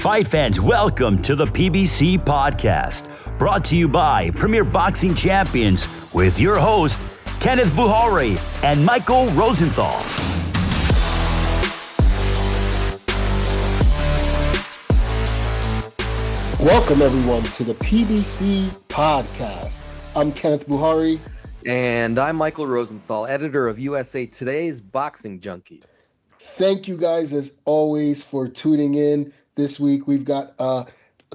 Fight fans, welcome to the PBC Podcast, brought to you by Premier Boxing Champions with your host, Kenneth Bouhairie and Michael Rosenthal. Welcome, everyone, to the PBC Podcast. I'm Kenneth Bouhairie. And I'm Michael Rosenthal, editor of USA Today's Boxing Junkie. Thank you guys, as always, for tuning in. This week, we've got a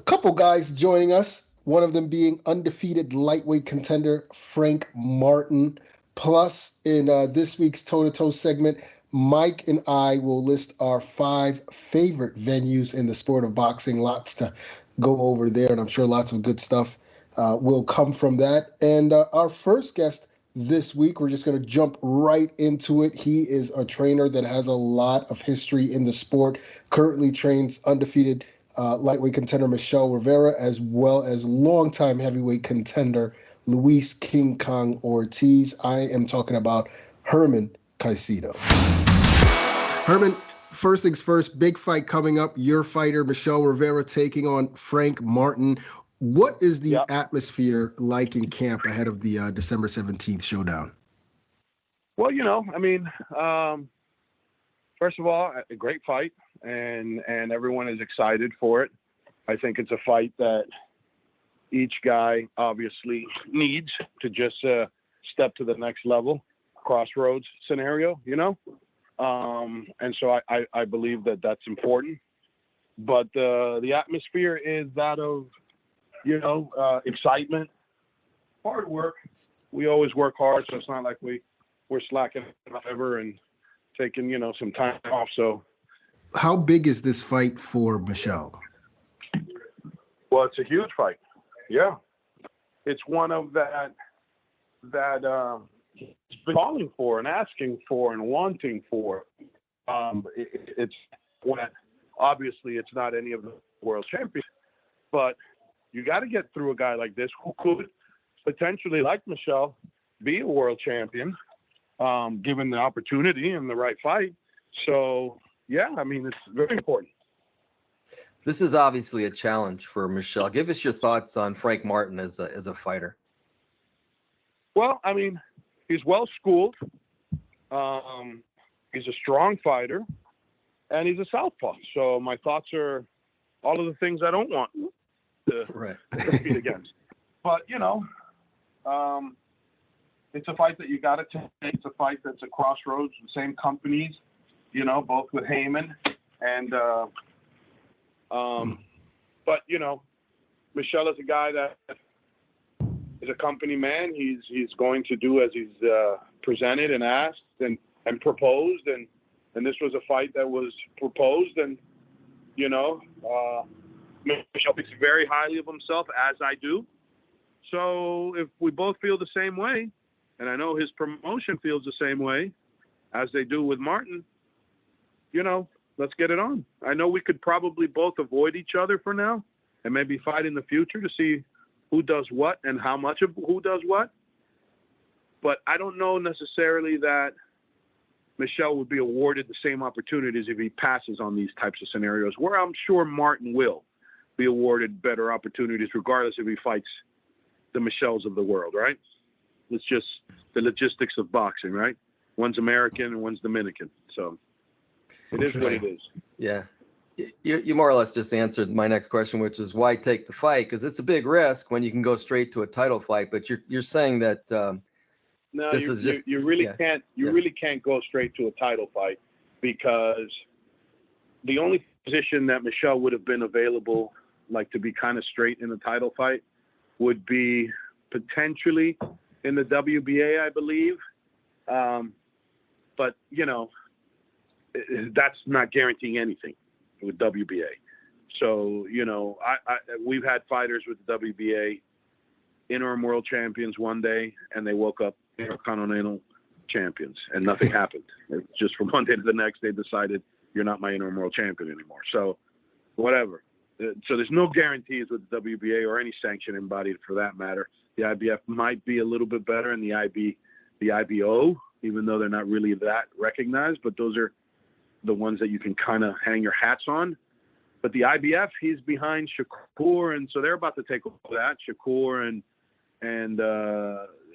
couple guys joining us, one of them being undefeated lightweight contender Frank Martin. Plus, in this week's toe-to-toe segment, Mike and I will list our 5 favorite venues in the sport of boxing. Lots to go over there, and I'm sure lots of good stuff will come from that. And our first guest this week, we're just going to jump right into it. He is a trainer that has a lot of history in the sport, currently trains undefeated lightweight contender Michel Rivera, as well as longtime heavyweight contender Luis King Kong Ortiz. I am talking about Herman Caicedo. Herman, first things first, big fight coming up. Your fighter, Michel Rivera, taking on Frank Martin. What is the atmosphere like in camp ahead of the December 17th showdown? Well, first of all, a great fight, and everyone is excited for it. I think it's a fight that each guy obviously needs to just step to the next level, crossroads scenario, and so I believe that that's important. But the atmosphere is that of excitement, hard work. We always work hard, so it's not like we're slacking ever and taking, some time off. So how big is this fight for Michel? Well, it's a huge fight. Yeah. It's one of that he's been calling for and asking for and wanting for. It's when obviously it's not any of the world champions, but you got to get through a guy like this who could potentially, like Michel, be a world champion, given the opportunity and the right fight. So, yeah, it's very important. This is obviously a challenge for Michel. Give us your thoughts on Frank Martin as a fighter. Well, he's well-schooled. He's a strong fighter, and he's a southpaw. So my thoughts are all of the things I don't want to compete against. But, it's a fight that you got to take. It's a fight that's a crossroads, the same companies, both with Heyman and but, Michel is a guy that is a company man. He's going to do as he's presented and asked and proposed. And this was a fight that was proposed. And, Michel thinks very highly of himself, as I do. So if we both feel the same way, and I know his promotion feels the same way as they do with Martin, let's get it on. I know we could probably both avoid each other for now and maybe fight in the future to see who does what and how much of who does what. But I don't know necessarily that Michel would be awarded the same opportunities if he passes on these types of scenarios, where I'm sure Martin will be awarded better opportunities regardless if he fights the Michels of the world, right? It's just the logistics of boxing, right? One's American and one's Dominican. So it is what it is. Yeah. You more or less just answered my next question, which is why take the fight? Because it's a big risk when you can go straight to a title fight. But you're saying that no, you really can't go straight to a title fight, because the only position that Michel would have been available, like to be kind of straight in a title fight, would be potentially in the WBA, I believe. But that's not guaranteeing anything with WBA. So, we've had fighters with the WBA, interim world champions one day, and they woke up intercontinental champions and nothing happened. Just from one day to the next, they decided, you're not my interim world champion anymore. So whatever. So there's no guarantees with the WBA or any sanctioning body for that matter. The IBF might be a little bit better, and the IBO, even though they're not really that recognized, but those are the ones that you can kind of hang your hats on. But the IBF, he's behind Shakur, and so they're about to take over that. Shakur and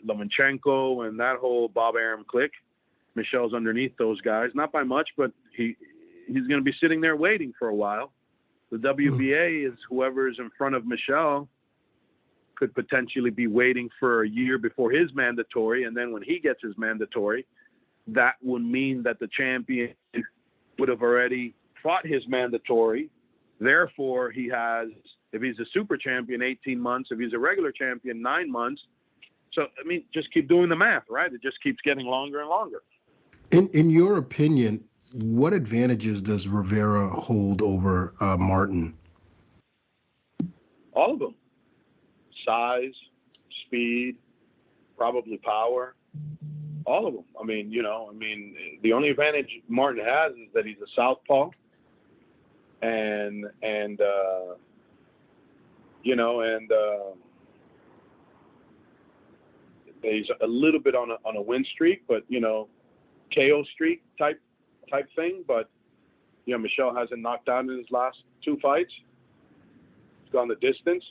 Lomachenko and that whole Bob Arum clique. Michel's underneath those guys, not by much, but he's going to be sitting there waiting for a while. The WBA is whoever's in front of Michel could potentially be waiting for a year before his mandatory, and then when he gets his mandatory, that would mean that the champion would have already fought his mandatory. Therefore, he has, if he's a super champion, 18 months. If he's a regular champion, 9 months. So, I mean, just keep doing the math, right? It just keeps getting longer and longer. In your opinion, what advantages does Rivera hold over Martin? All of them. Size, speed, probably power. All of them. I mean, the only advantage Martin has is that he's a southpaw. And he's a little bit on a win streak, but KO streak type thing. But Michel hasn't knocked out in his last 2 fights. He's gone the distance.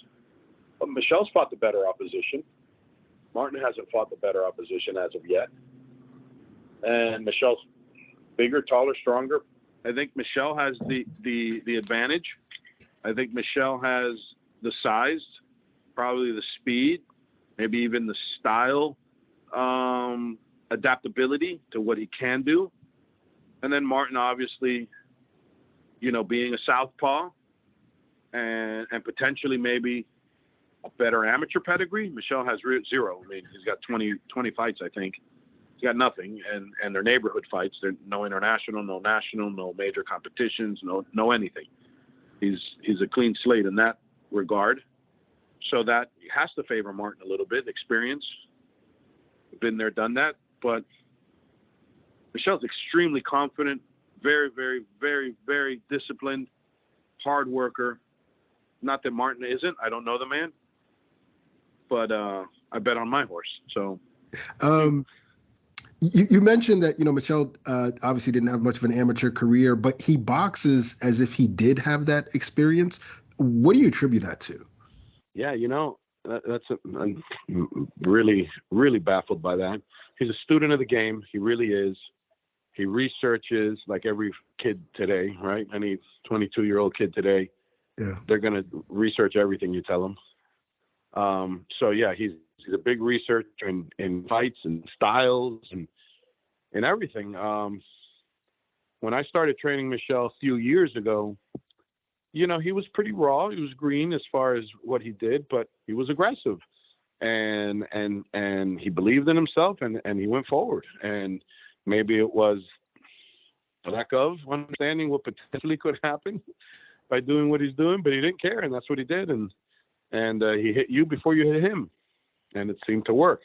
But Michel's fought the better opposition. Martin hasn't fought the better opposition as of yet. And Michel's bigger, taller, stronger. I think Michel has the advantage. I think Michel has the size, probably the speed, maybe even the style, adaptability to what he can do. And then Martin, obviously, being a southpaw and potentially maybe a better amateur pedigree. Michel has 0. I mean, he's got 20 fights, I think. He's got nothing, and they're neighborhood fights. They're no international, no national, no major competitions, no anything. He's a clean slate in that regard. So that has to favor Martin a little bit. Experience, been there, done that. But Michel's extremely confident, very, very, very, very disciplined, hard worker. Not that Martin isn't. I don't know the man, but I bet on my horse. So. You mentioned that, Michel obviously didn't have much of an amateur career, but he boxes as if he did have that experience. What do you attribute that to? Yeah, I'm really, really baffled by that. He's a student of the game. He really is. He researches like every kid today, right? Any 22-year-old kid today, yeah, they're going to research everything you tell them. So, yeah, he's a big researcher in fights and styles and everything. When I started training Michel a few years ago, he was pretty raw. He was green as far as what he did, but he was aggressive and he believed in himself and he went forward. And maybe it was a lack of understanding what potentially could happen by doing what he's doing, but he didn't care, and that's what he did. And he hit you before you hit him. And it seemed to work.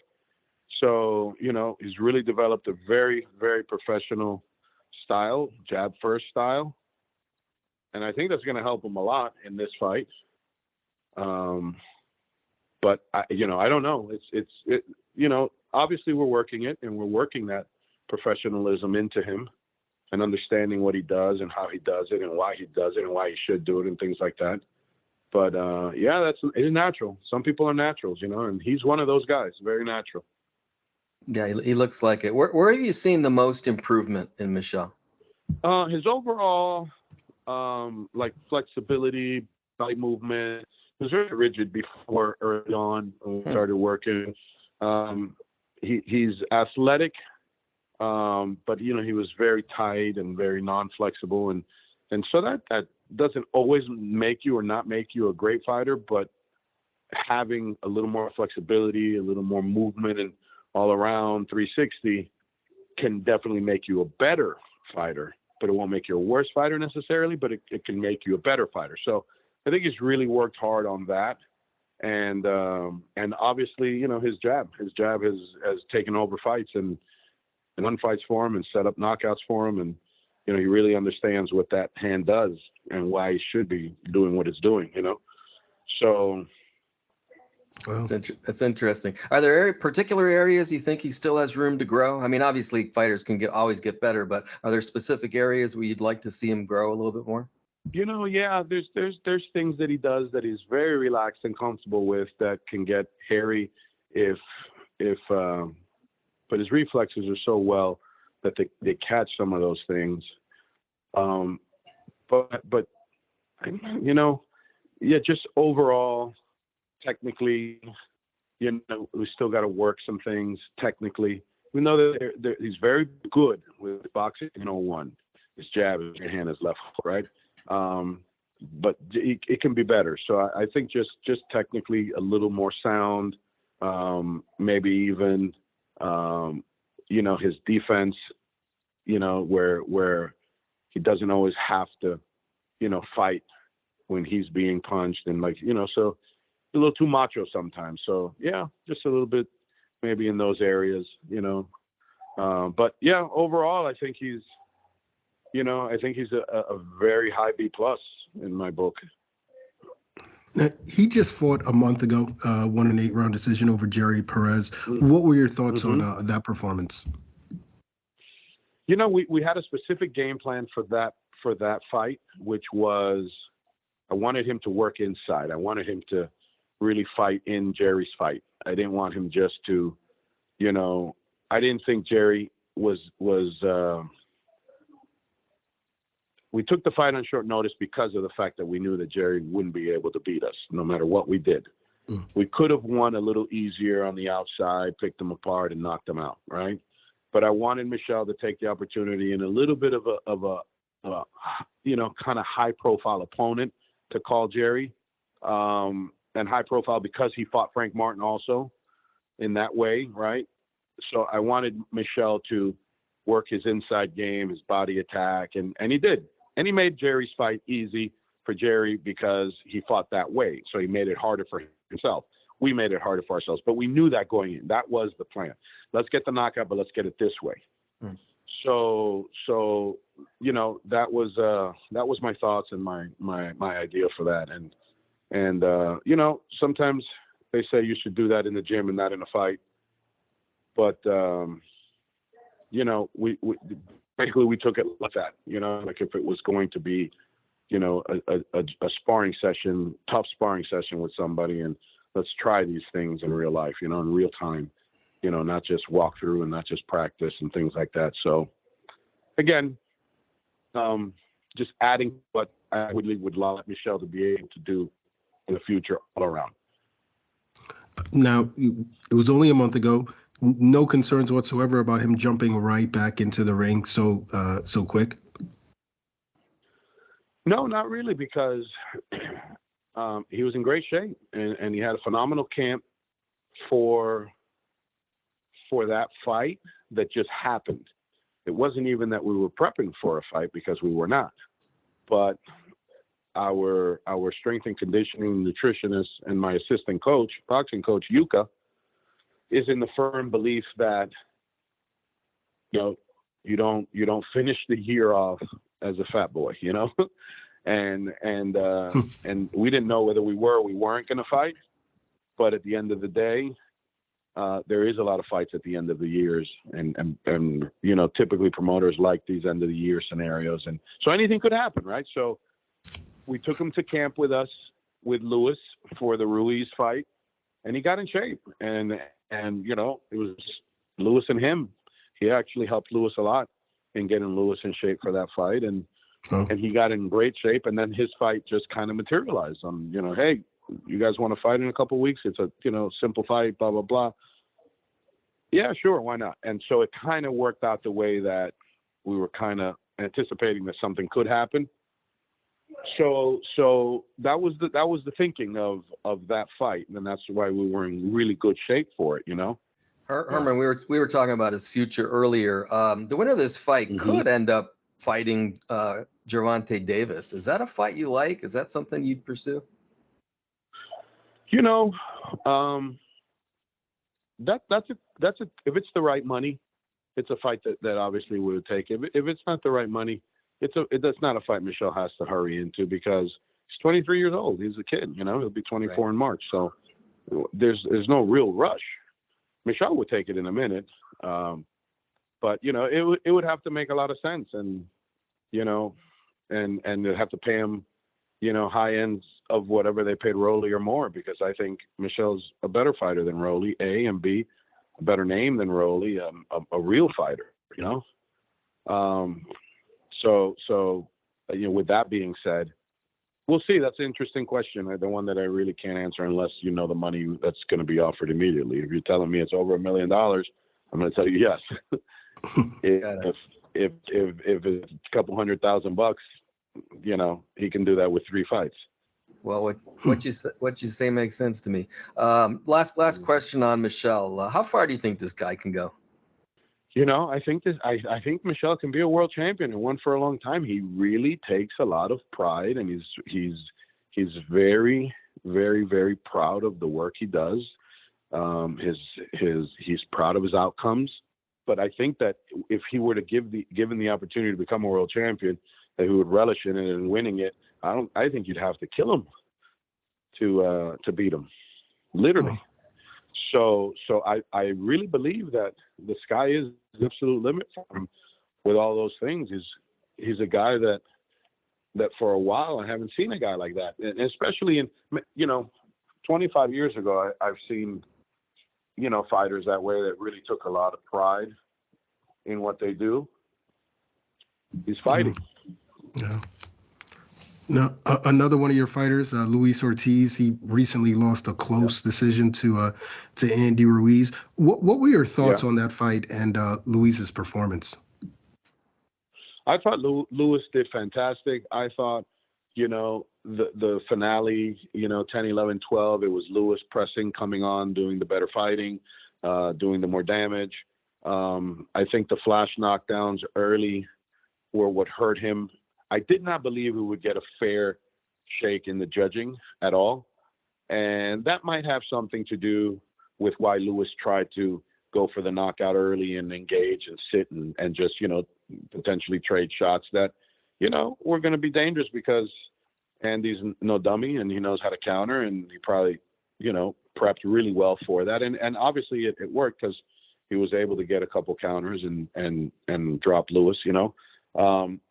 So, he's really developed a very, very professional style, jab first style. And I think that's going to help him a lot in this fight. But I don't know. Obviously we're working it, and we're working that professionalism into him and understanding what he does and how he does it and why he does it and why he should do it and things like that. But, it's natural. Some people are naturals, and he's one of those guys, very natural. Yeah, he looks like it. Where have you seen the most improvement in Michel? His overall, flexibility, body movement. He was very rigid before early on when we started working. He's athletic, but, he was very tight and very non-flexible. And so that doesn't always make you or not make you a great fighter, but having a little more flexibility, a little more movement and all around 360 can definitely make you a better fighter, but it won't make you a worse fighter necessarily, but it can make you a better fighter. So I think he's really worked hard on that. And obviously, his jab has taken over fights and won fights for him and set up knockouts for him. And, he really understands what that hand does and why he should be doing what it's doing, So. Well, that's interesting. Are there particular areas you think he still has room to grow? I mean, obviously fighters can always get better, but are there specific areas where you'd like to see him grow a little bit more? Yeah, there's things that he does that he's very relaxed and comfortable with that can get hairy but his reflexes are so well that they catch some of those things. But just overall, technically, we still got to work some things technically. We know that he's very good with boxing 101. His jab, his hand, his left hook, right? But it can be better. So I think just technically a little more sound, maybe even, his defense, where he doesn't always have to, fight when he's being punched and so a little too macho sometimes. So yeah, just a little bit maybe in those areas, but yeah, overall, I think he's a very high B+ in my book. He just fought a month ago, won an 8-round decision over Jerry Perez. What were your thoughts on that performance? We had a specific game plan for that fight, which was I wanted him to work inside. I wanted him to really fight in Jerry's fight. I didn't want him just to, I didn't think Jerry was we took the fight on short notice because of the fact that we knew that Jerry wouldn't be able to beat us no matter what we did. We could have won a little easier on the outside, picked them apart and knocked them out, right? But I wanted Michel to take the opportunity in a little bit of a kind of high profile opponent to call Jerry, and high profile because he fought Frank Martin also in that way, right? So I wanted Michel to work his inside game, his body attack, and he did. And he made Jerry's fight easy for Jerry because he fought that way. So he made it harder for himself. We made it harder for ourselves, but we knew that going in. That was the plan. Let's get the knockout, but let's get it this way. So that was my thoughts and my idea for that. And sometimes they say you should do that in the gym and not in a fight. But we took it like that, like if it was going to be, a sparring session, tough sparring session with somebody, and let's try these things in real life, in real time, not just walk through and not just practice and things like that. So again, just adding what I would like Michel to be able to do in the future all around. Now, it was only a month ago. No concerns whatsoever about him jumping right back into the ring so quick? No, not really, because he was in great shape and he had a phenomenal camp for that fight that just happened. It wasn't even that we were prepping for a fight, because we were not. But our strength and conditioning nutritionist and my assistant coach, boxing coach Yuka, is in the firm belief that you don't finish the year off as a fat boy, and we didn't know whether we were or we weren't going to fight. But at the end of the day, there is a lot of fights at the end of the years, and typically promoters like these end of the year scenarios, and so anything could happen, right? So we took him to camp with us with Lewis for the Ruiz fight, and he got in shape, and it was Lewis and him. He actually helped Lewis a lot in getting Lewis in shape for that fight, and he got in great shape, and then his fight just kind of materialized on, hey, you guys want to fight in a couple of weeks? It's a, simple fight, blah, blah, blah. Yeah, sure. Why not? And so it kind of worked out the way that we were kind of anticipating that something could happen. So that was the thinking of that fight. And that's why we were in really good shape for it, Herman, we were talking about his future earlier. The winner of this fight could end up fighting Gervonta Davis. Is that a fight you like? Is that something you'd pursue? That's if it's the right money, it's a fight that obviously we would take. If it's not the right money, that's not a fight Michel has to hurry into, because he's 23 years old. He's a kid, he'll be 24 in March. So there's no real rush. Michel would take it in a minute. But it would have to make a lot of sense. And, and they have to pay him, high ends of whatever they paid Rolly or more, because I think Michel's a better fighter than Rolly, A, and B, a better name than Rolly, a real fighter, So with that being said, we'll see. That's an interesting question. The one that I really can't answer unless you know the money that's going to be offered immediately. If you're telling me it's over $1 million, I'm going to tell you yes. if it's a couple $100,000, he can do that with 3 fights. Well, what you say makes sense to me. Last question on Michel. How far do you think this guy can go? I think Michel can be a world champion and one for a long time. He really takes a lot of pride, and he's very, very, very proud of the work he does. He's proud of his outcomes. But I think that if he were to given the opportunity to become a world champion, that he would relish in it and winning it. I think you'd have to kill him to beat him, literally. So I really believe that the sky is the absolute limit for him with all those things. He's a guy that for a while I haven't seen a guy like that, and especially in 25 years ago I've seen fighters that way that really took a lot of pride in what they do. He's fighting. Yeah. Now, another one of your fighters, Luis Ortiz, he recently lost a close decision to Andy Ruiz. What were your thoughts on that fight and Luis's performance? I thought Luis did fantastic. I thought, the finale, 10, 11, 12, it was Luis pressing, coming on, doing the better fighting, doing the more damage. I think the flash knockdowns early were what hurt him. I did not believe we would get a fair shake in the judging at all. And that might have something to do with why Luis tried to go for the knockout early and engage and sit and just, potentially trade shots that, were going to be dangerous, because Andy's no dummy and he knows how to counter, and he probably, prepped really well for that. And obviously it worked, because he was able to get a couple counters and drop Luis,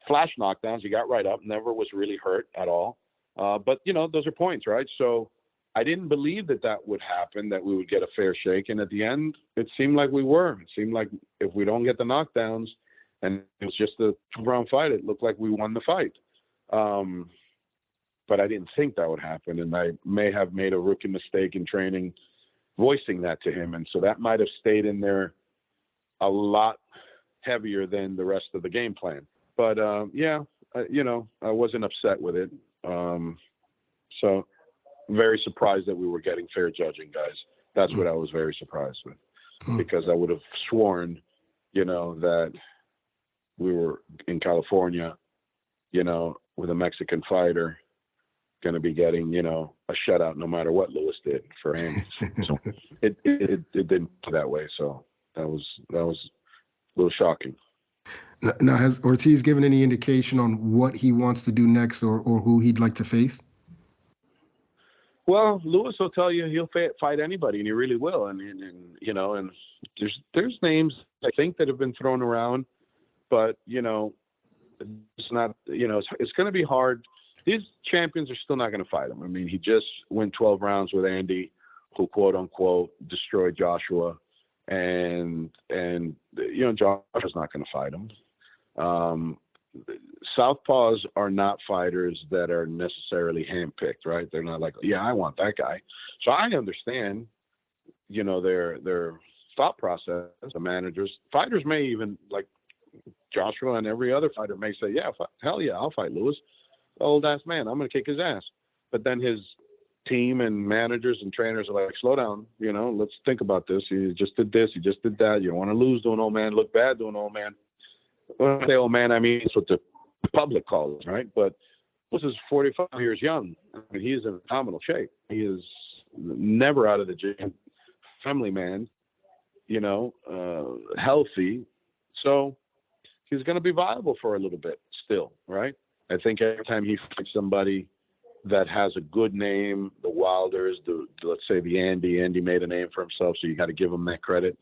flash knockdowns, he got right up, never was really hurt at all. But those are points, right? So I didn't believe that would happen, that we would get a fair shake. And at the end, it seemed like we were. It seemed like if we don't get the knockdowns and it was just a 2-round fight, it looked like we won the fight. But I didn't think that would happen. And I may have made a rookie mistake in training, voicing that to him. And so that might have stayed in there a lot heavier than the rest of the game plan. But I wasn't upset with it. So very surprised that we were getting fair judging, guys. That's what I was very surprised with, because I would have sworn, that we were in California, with a Mexican fighter going to be getting, a shutout no matter what Luis did for Andy. So it didn't go that way. So that was a little shocking. Now, has Ortiz given any indication on what he wants to do next, or who he'd like to face? Well, Luis will tell you he'll fight anybody, and he really will. And there's names I think that have been thrown around, but it's not. It's going to be hard. These champions are still not going to fight him. I mean, he just went 12 rounds with Andy, who quote unquote destroyed Joshua. And Joshua's not going to fight him. Southpaws are not fighters that are necessarily handpicked, right? They're not like, I want that guy. So I understand, their thought process. The managers, fighters may even, like Joshua and every other fighter, may say, hell yeah, I'll fight Luis. Old ass man, I'm going to kick his ass. But then his team and managers and trainers are like, slow down, let's think about this. He just did this, he just did that. You don't want to lose to an old man, look bad to an old man. When I say old man, I mean it's what the public calls, right? But this is 45 years young. I mean, he is in phenomenal shape. He is never out of the gym, family man, healthy. So he's going to be viable for a little bit still, right? I think every time he fights somebody that has a good name, the Wilders, let's say the Andy made a name for himself, so you got to give him that credit.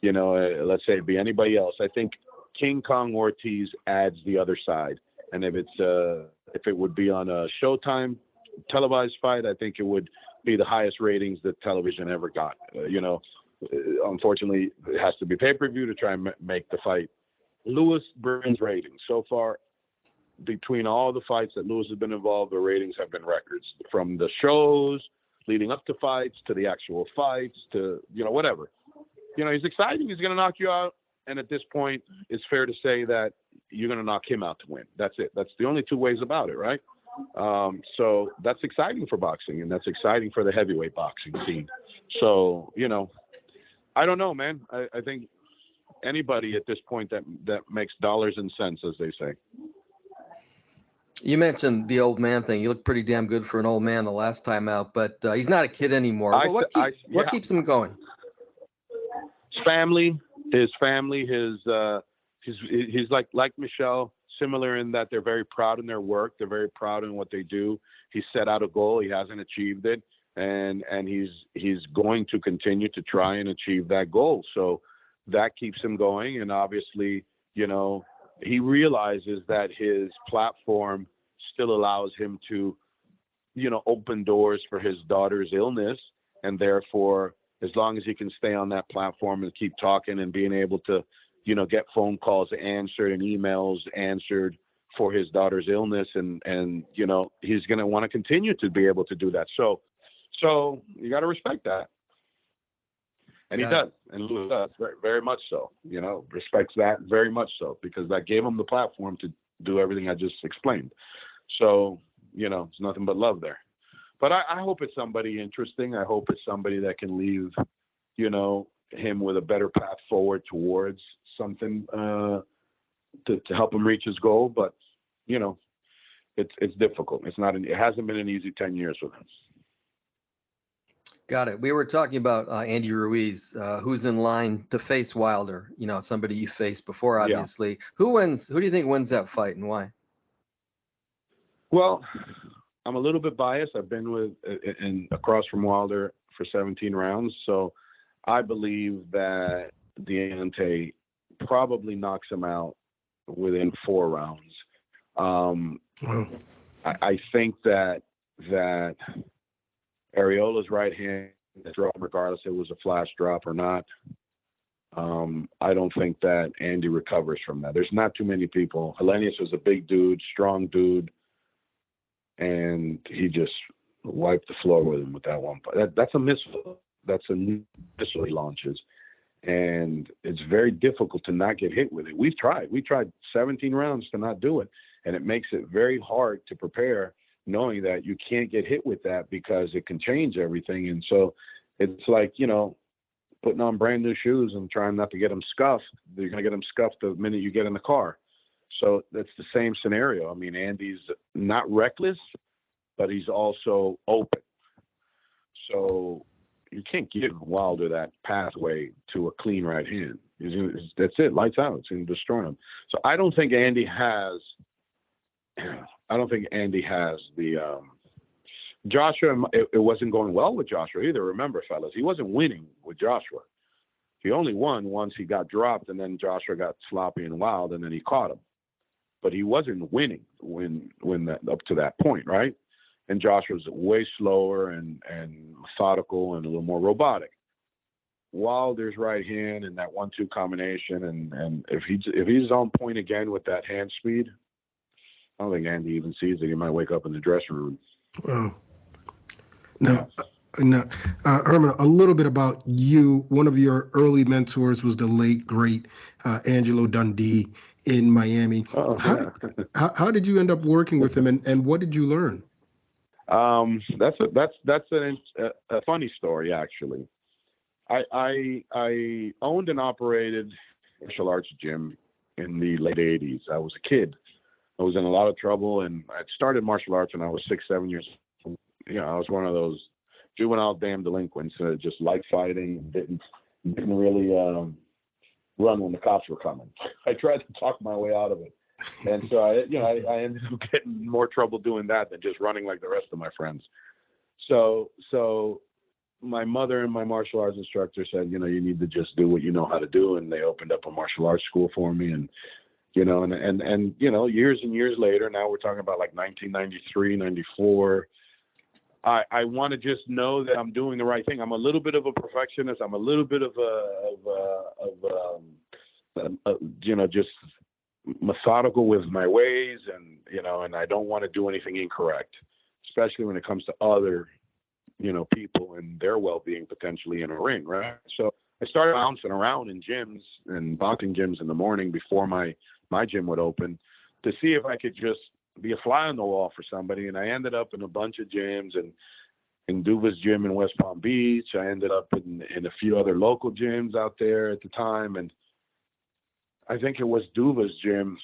Let's say it'd be anybody else. I think King Kong Ortiz adds the other side, And if it would be on a Showtime televised fight, I think it would be the highest ratings that television ever got. Unfortunately, it has to be pay-per-view to try and make the fight. Lewis brings ratings. So far, between all the fights that Lewis has been involved, the ratings have been records. From the shows leading up to fights to the actual fights to, whatever. He's exciting. He's going to knock you out. And at this point, it's fair to say that you're going to knock him out to win. That's it. That's the only two ways about it, right? So that's exciting for boxing, and that's exciting for the heavyweight boxing scene. So, I don't know, man. I think anybody at this point that makes dollars and cents, as they say. You mentioned the old man thing. You look pretty damn good for an old man the last time out, but he's not a kid anymore. What keeps him going? His family, he's like Michel, similar in that they're very proud in their work. They're very proud in what they do. He set out a goal. He hasn't achieved it. And he's going to continue to try and achieve that goal. So that keeps him going. And obviously, he realizes that his platform still allows him to, open doors for his daughter's illness. And therefore, as long as he can stay on that platform and keep talking and being able to, get phone calls answered and emails answered for his daughter's illness. And he's going to want to continue to be able to do that. So you got to respect that. And he does. And Lewis does very, very much so, respects that very much so, because that gave him the platform to do everything I just explained. So, it's nothing but love there. But I hope it's somebody interesting. I hope it's somebody that can leave, him with a better path forward towards something to help him reach his goal. But, it's difficult. It hasn't been an easy 10 years with him. Got it. We were talking about Andy Ruiz, who's in line to face Wilder, somebody you faced before, obviously. Yeah. Who wins? Who do you think wins that fight and why? Well, I'm a little bit biased. I've been across from Wilder for 17 rounds. So I believe that Deontay probably knocks him out within 4 rounds. I think that Ariola's right hand drop, regardless if it was a flash drop or not. I don't think that Andy recovers from that. There's not too many people. Helenius was a big dude, strong dude, and he just wiped the floor with him with that one. That's a missile. That's a missile he launches, and it's very difficult to not get hit with it. We tried 17 rounds to not do it, and it makes it very hard to prepare, knowing that you can't get hit with that because it can change everything. And so it's like, putting on brand new shoes and trying not to get them scuffed. You're going to get them scuffed the minute you get in the car. So that's the same scenario. I mean, Andy's not reckless, but he's also open. So you can't give Wilder that pathway to a clean right hand. That's it. Lights out. It's going to destroy him. So I don't think Andy has the Joshua. It wasn't going well with Joshua either. Remember, fellas, he wasn't winning with Joshua. He only won once he got dropped, and then Joshua got sloppy and wild, and then he caught him. But he wasn't winning when up to that point, right? And Joshua was way slower and methodical and a little more robotic. Wilder's right hand and that 1-2 combination, and if he's on point again with that hand speed, I don't think Andy even sees it. He might wake up in the dressing room. Wow. Now, Herman, a little bit about you. One of your early mentors was the late, great Angelo Dundee in Miami. Oh, how did you end up working with him, and what did you learn? That's a funny story, actually. I owned and operated a martial arts gym in the late 80s. I was a kid. I was in a lot of trouble, and I started martial arts when I was 6-7 years old. I was one of those juvenile damn delinquents that just liked fighting, didn't really run when the cops were coming. I tried to talk my way out of it. And so I ended up getting more trouble doing that than just running like the rest of my friends. So my mother and my martial arts instructor said, you need to just do what you know how to do. And they opened up a martial arts school for me. And and years and years later, now we're talking about like 1993, 94. I want to just know that I'm doing the right thing. I'm a little bit of a perfectionist. I'm a little bit of just methodical with my ways, and I don't want to do anything incorrect, especially when it comes to other, people and their well-being potentially in a ring, right? So I started bouncing around in gyms and boxing gyms in the morning before my gym would open to see if I could just be a fly on the wall for somebody. And I ended up in a bunch of gyms, and in Duva's gym in West Palm Beach. I ended up in a few other local gyms out there at the time. And I think it was Duva's gym,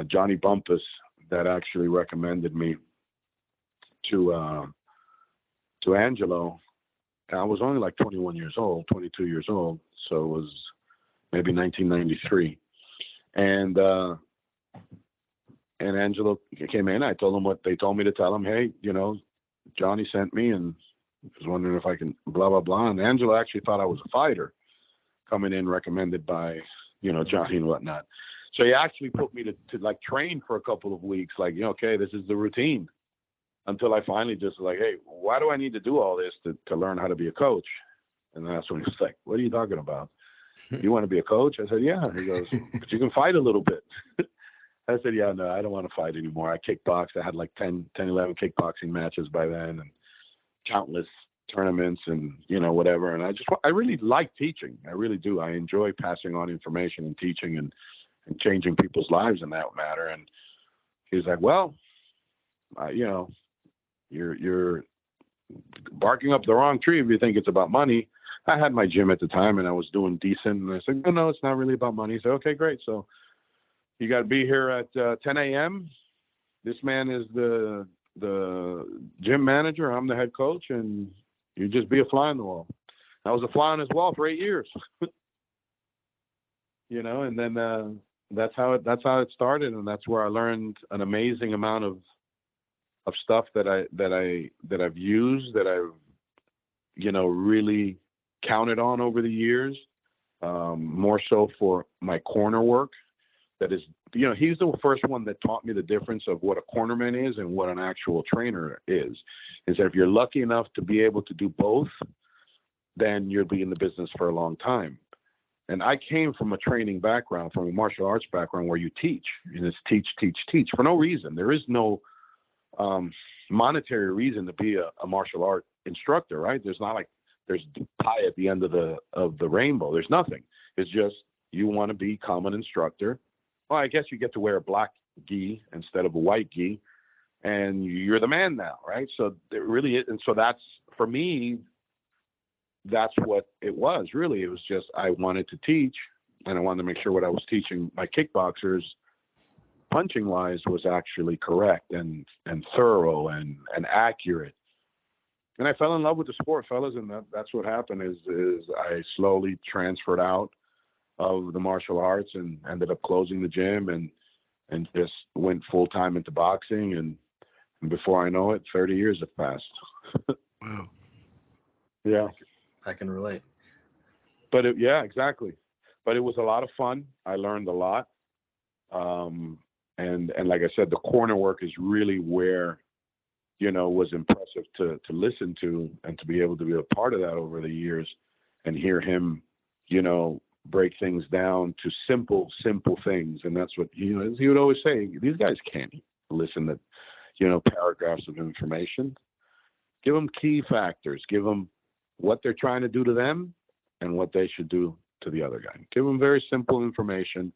Johnny Bumpus, that actually recommended me to Angelo. I was only like 21 years old, 22 years old. So it was maybe 1993. And Angelo came in. I told him what they told me to tell him. Hey, Johnny sent me and was wondering if I can blah, blah, blah. And Angelo actually thought I was a fighter coming in recommended by, Johnny and whatnot. So he actually put me to like train for a couple of weeks. Like, okay, this is the routine, until I finally just like, hey, why do I need to do all this to learn how to be a coach? And that's when he was like, what are you talking about? You want to be a coach? I said, yeah. He goes, but you can fight a little bit. I said, yeah, no, I don't want to fight anymore. I kickboxed. I had like 10, 11 kickboxing matches by then, and countless tournaments and, whatever. And I really like teaching. I really do. I enjoy passing on information and teaching and changing people's lives in that matter. And he's like, well, you're barking up the wrong tree if you think it's about money. I had my gym at the time and I was doing decent. And I said, no, it's not really about money. He said, okay, great. So you got to be here at 10 a.m. This man is the gym manager. I'm the head coach, and you just be a fly on the wall. I was a fly on his wall for 8 years, and then that's how it started. And that's where I learned an amazing amount of stuff that I've used, that I've, really counted on over the years, more so for my corner work. That is, he's the first one that taught me the difference of what a cornerman is and what an actual trainer is that if you're lucky enough to be able to do both, then you'll be in the business for a long time. And I came from a training background, from a martial arts background, where you teach, and it's teach for no reason. There is no monetary reason to be a martial art instructor, right? There's not like there's pie at the end of the rainbow. There's nothing. It's just you want to become an instructor. Well, I guess you get to wear a black gi instead of a white gi, and you're the man now, right? So it really is. And so that's, for me, that's what it was, really. It was just I wanted to teach, and I wanted to make sure what I was teaching my kickboxers, punching-wise, was actually correct and thorough and accurate. And I fell in love with the sport, fellas, and that's what happened is I slowly transferred out of the martial arts and ended up closing the gym and just went full time into boxing. And before I know it, 30 years have passed. Wow. Yeah. I can relate. But yeah, exactly. But it was a lot of fun. I learned a lot. And like I said, the corner work is really where, was impressive to listen to and to be able to be a part of that over the years and hear him, break things down to simple things. And that's what, he would always say, these guys can't listen to, paragraphs of information. Give them key factors, give them what they're trying to do to them and what they should do to the other guy. Give them very simple information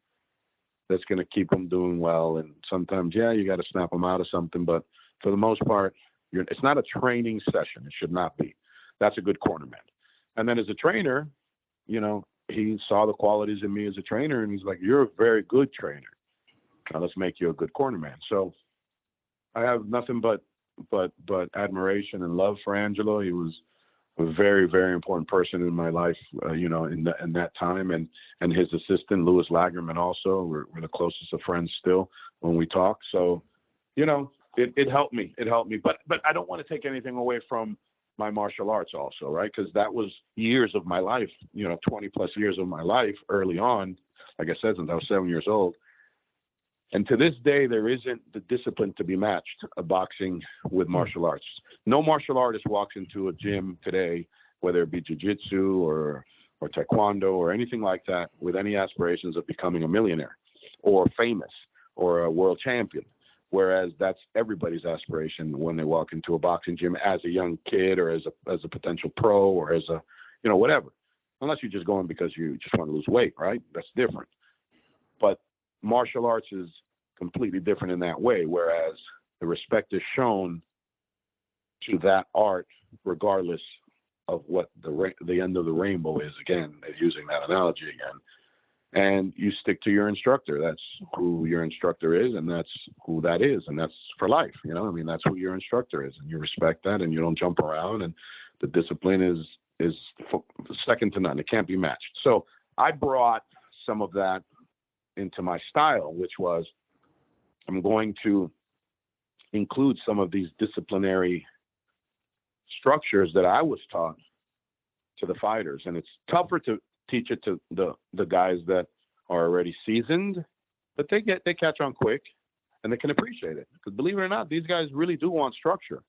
that's going to keep them doing well. And sometimes, you got to snap them out of something, but for the most part, it's not a training session. It should not be. That's a good cornerman. And then as a trainer, he saw the qualities in me as a trainer, and he's like, you're a very good trainer. Now let's make you a good cornerman. So I have nothing but admiration and love for Angelo. He was a very, very important person in my life, in that time. And his assistant, Louis Lagerman, also, we're the closest of friends still when we talk. So, it helped me. It helped me. But I don't want to take anything away from my martial arts also, right? Because that was years of my life, 20 plus years of my life early on, like I said, since I was 7 years old. And to this day, there isn't the discipline to be matched boxing with martial arts. No martial artist walks into a gym today, whether it be jiu-jitsu or taekwondo or anything like that, with any aspirations of becoming a millionaire or famous or a world champion. Whereas that's everybody's aspiration when they walk into a boxing gym as a young kid or as a potential pro or as a, whatever. Unless you're just going because you just want to lose weight, right? That's different. But martial arts is completely different in that way, whereas the respect is shown to that art regardless of what the end of the rainbow is, again, using that analogy again. And you stick to your instructor. That's who your instructor is, and that's who that is, and that's for life. That's who your instructor is, and you respect that, and you don't jump around. And the discipline is second to none. It can't be matched. So I brought some of that into my style, which was I'm going to include some of these disciplinary structures that I was taught to the fighters, and it's tougher to teach it to the guys that are already seasoned, but they catch on quick and they can appreciate it, because believe it or not, these guys really do want structure.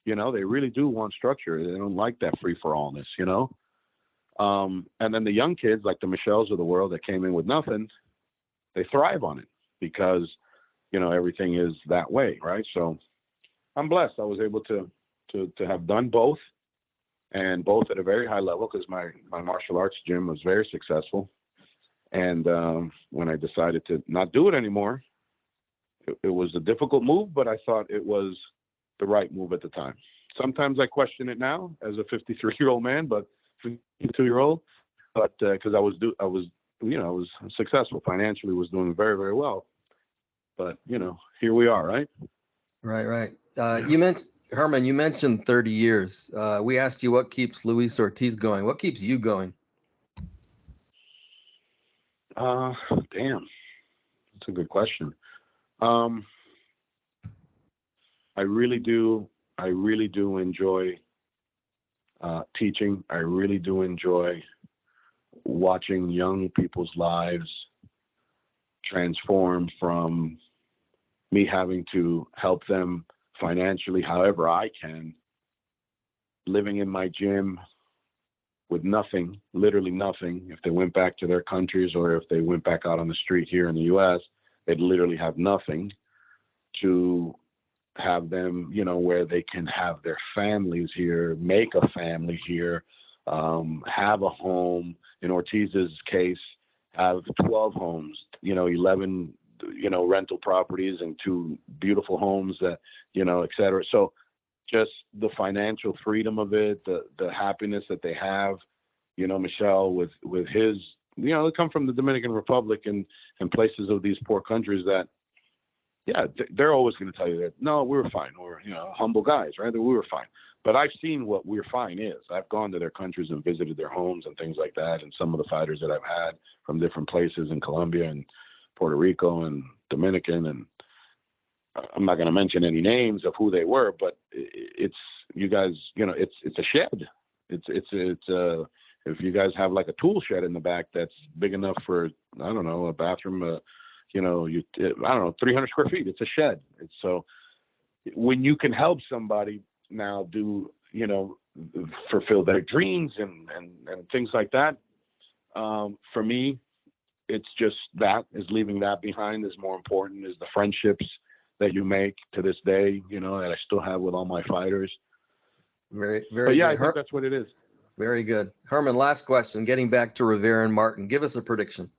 They really do want structure. They don't like that free-for-allness, and then the young kids like the Michels of the world that came in with nothing, they thrive on it because everything is that way, right? So I'm blessed I was able to have done both, and both at a very high level, because my martial arts gym was very successful. And when I decided to not do it anymore, it was a difficult move, but I thought it was the right move at the time. Sometimes I question it now as a 53-year-old man, but 52-year-old, but because I was successful financially, was doing very, very well. But here we are, right? Right. Herman, you mentioned 30 years. We asked you what keeps Luis Ortiz going. What keeps you going? Damn. That's a good question. I really do enjoy teaching. I really do enjoy watching young people's lives transform from me having to help them financially however I can, living in my gym with nothing, literally nothing. If they went back to their countries or if they went back out on the street here in the U.S., they'd literally have nothing, to have them, where they can have their families here, make a family here, have a home. In Ortiz's case, have 12 homes, 11 rental properties and 2 beautiful homes that, et cetera. So just the financial freedom of it, the happiness that they have, Michel with his, they come from the Dominican Republic and places of these poor countries that, they're always going to tell you that, no, we were fine, or, humble guys, right? That we were fine. But I've seen what we're fine is. I've gone to their countries and visited their homes and things like that. And some of the fighters that I've had from different places in Colombia and Puerto Rico and Dominican, and I'm not going to mention any names of who they were, but it's, you guys, it's a shed. It's if you guys have like a tool shed in the back that's big enough for, I don't know, a bathroom, 300 square feet. It's a shed. It's so when you can help somebody now do, fulfill their dreams and things like that. For me, it's just that is leaving that behind is more important, is the friendships that you make to this day, that I still have with all my fighters. Very, very good. I think that's what it is. Very good. Herman, last question, getting back to Rivera and Martin. Give us a prediction.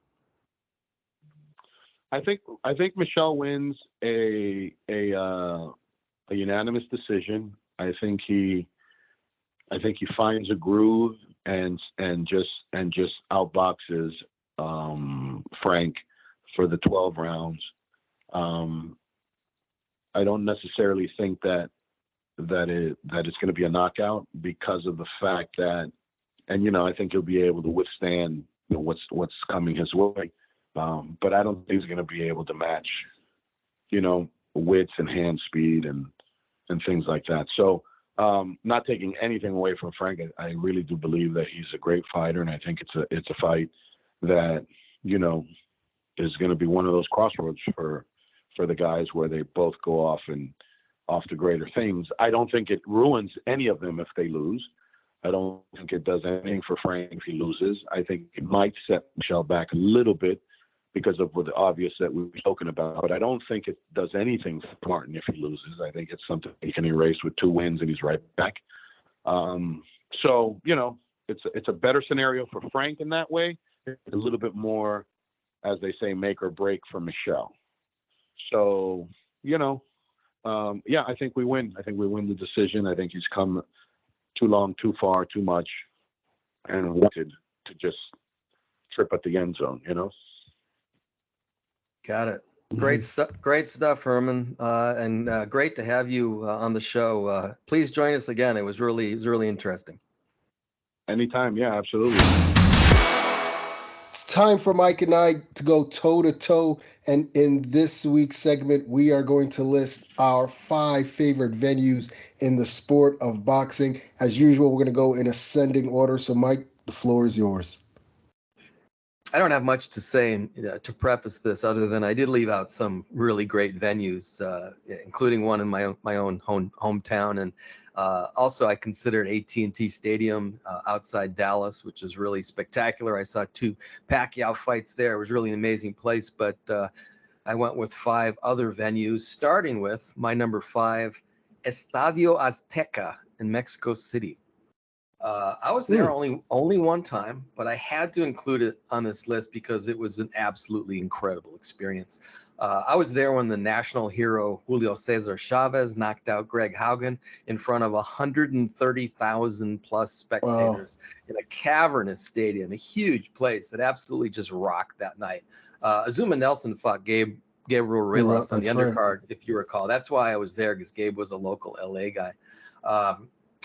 I think Michel wins a unanimous decision. I think he finds a groove and just outboxes Frank for the 12 rounds. I don't necessarily think that it's going to be a knockout because of the fact that, and I think he'll be able to withstand what's coming his way. But I don't think he's going to be able to match, wits and hand speed and things like that. So Not taking anything away from Frank, I really do believe that he's a great fighter, and I think it's a fight that, you know, is going to be one of those crossroads for the guys where they both go off to greater things. I don't think it ruins any of them if they lose. I don't think it does anything for Frank if he loses. I think it might set Michel back a little bit because of the obvious that we've spoken about. But I don't think it does anything for Martin if he loses. I think it's something he can erase with 2 wins and he's right back. So, you know, it's a better scenario for Frank in that way. It's a little bit more, as they say, make or break for Michel. So, you know, yeah, I think we win. I think we win the decision. I think he's come too long, too far, too much, and wanted to just trip at the end zone, you know? Got it. Great stuff, Herman, and great to have you on the show. Please join us again. It was really interesting. Anytime, yeah, absolutely. It's time for Mike and I to go toe-to-toe, and in this week's segment, we are going to list our 5 favorite venues in the sport of boxing. As usual, we're going to go in ascending order, so Mike, the floor is yours. I don't have much to say to preface this other than I did leave out some really great venues, including one in my own hometown. And also I considered AT&T Stadium outside Dallas, which is really spectacular. I saw 2 Pacquiao fights there. It was really an amazing place. But I went with 5 other venues, starting with my number 5, Estadio Azteca in Mexico City. I was there only one time, but I had to include it on this list because it was an absolutely incredible experience. I was there when the national hero Julio Cesar Chavez knocked out Greg Haugen in front of 130,000 plus spectators in a cavernous stadium, a huge place that absolutely just rocked that night. Azuma Nelson fought Gabriel Ruelas on the undercard, if you recall. That's why I was there, because Gabe was a local LA guy.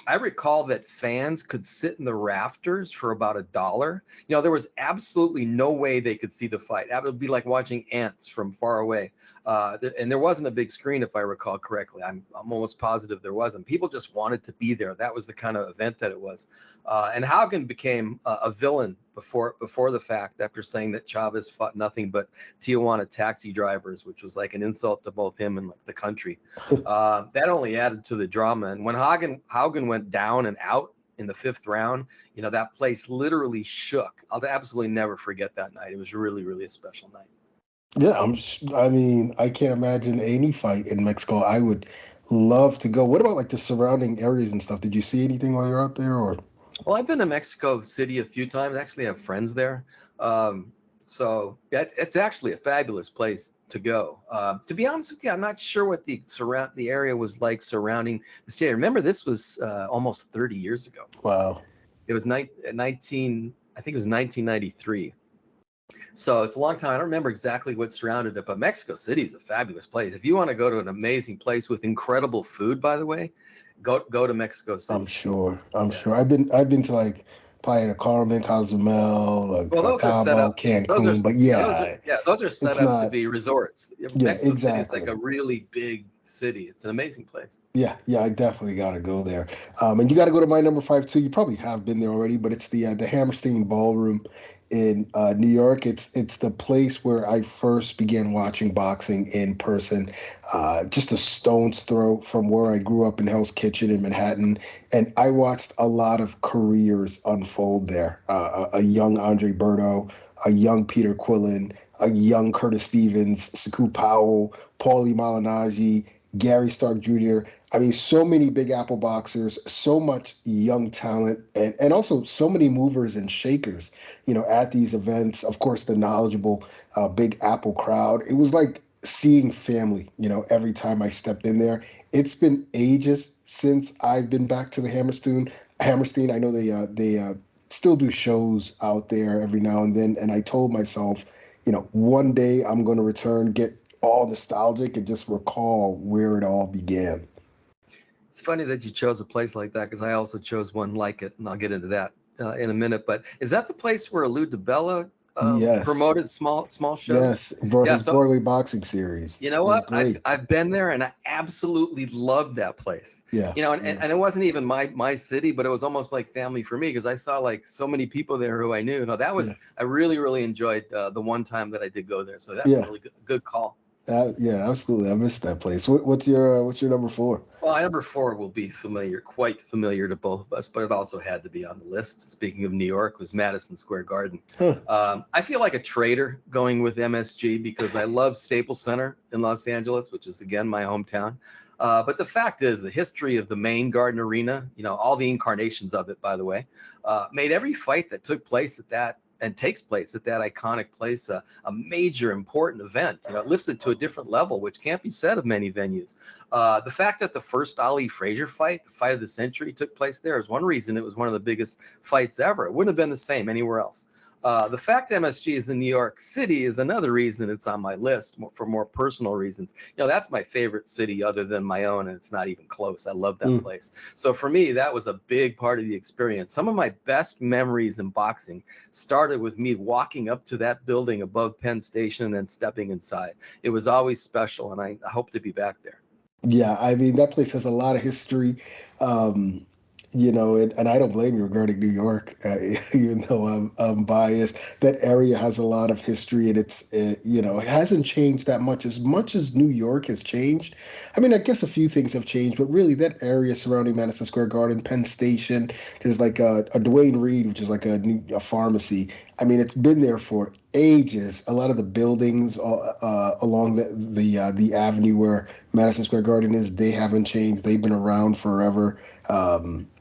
I recall that fans could sit in the rafters for about $1. You know, there was absolutely no way they could see the fight. It would be like watching ants from far away. And there wasn't a big screen, if I recall correctly. I'm almost positive there wasn't. People just wanted to be there. That was the kind of event that it was. And Haugen became a villain before the fact, after saying that Chavez fought nothing but Tijuana taxi drivers, which was like an insult to both him and the country. That only added to the drama. And when Haugen went down and out in the 5th round, you know, that place literally shook. I'll absolutely never forget that night. It was really, really a special night. Yeah, I mean, I can't imagine any fight in Mexico. I would love to go. What about like the surrounding areas and stuff? Did you see anything while you're out there, or? Well, I've been to Mexico City a few times. I actually have friends there. So it's actually a fabulous place to go. To be honest with you, I'm not sure what the area was like surrounding the stadium. Remember, this was almost 30 years ago. Wow. It was I think it was 1993. So it's a long time. I don't remember exactly what surrounded it, but Mexico City is a fabulous place. If you want to go to an amazing place with incredible food, by the way, go to Mexico City. I'm sure. I've been to like Playa del Carmen, Cozumel, like Cabo, Cancun, those are set up to be resorts. Mexico exactly. City is like a really big city. It's an amazing place. Yeah, I definitely got to go there. And you got to go to my number 5 too. You probably have been there already, but it's the Hammerstein Ballroom in New York. It's the place where I first began watching boxing in person, just a stone's throw from where I grew up in Hell's Kitchen in Manhattan. And I watched a lot of careers unfold there. A young Andre Berto, a young Peter Quillen, a young Curtis Stevens, Saku Powell, Paulie Malignaggi, Gary Stark Jr. I mean, so many Big Apple boxers, so much young talent, and also so many movers and shakers, you know, at these events. Of course, the knowledgeable Big Apple crowd. It was like seeing family, you know, every time I stepped in there. It's been ages since I've been back to the Hammerstein. I know they still do shows out there every now and then. And I told myself, you know, one day I'm going to return, get all nostalgic, and just recall where it all began. It's funny that you chose a place like that, because I also chose one like it, and I'll get into that in a minute. But is that the place where Lou DiBella Yes. promoted small shows. Yes. Bro, Yeah, his so Broadway boxing series. you know It was what? great. I've been there and I absolutely loved that place. Yeah. And it wasn't even my city, but it was almost like family for me because I saw like so many people there who I knew. That was I really, really enjoyed the one time that I did go there. So that's a really good call. Yeah, absolutely. I missed that place. What's your number 4? Well, number 4 will be quite familiar to both of us, but it also had to be on the list. Speaking of New York, was Madison Square Garden. I feel like a traitor going with MSG because I love Staples Center in Los Angeles, which is again my hometown. But the fact is, the history of the main Garden Arena, all the incarnations of it, by the way, made every fight that took place at that and takes place at that iconic place a major important event. It lifts it to a different level, which can't be said of many venues. The fact that the first Ali Frazier fight, the fight of the century, took place there is one reason it was one of the biggest fights ever. It wouldn't have been the same anywhere else. The fact MSG is in New York City is another reason it's on my list for more personal reasons. That's my favorite city other than my own, and it's not even close. I love that place. So for me, that was a big part of the experience. Some of my best memories in boxing started with me walking up to that building above Penn Station and then stepping inside. It was always special, and I hope to be back there. Yeah, I mean, that place has a lot of history. And I don't blame you regarding New York, even though I'm biased. That area has a lot of history, and it hasn't changed that much as New York has changed. I mean, I guess a few things have changed, but really that area surrounding Madison Square Garden, Penn Station, there's like a Duane Reade, which is like a pharmacy. I mean, it's been there for ages. A lot of the buildings along the avenue where Madison Square Garden is, they haven't changed. They've been around forever.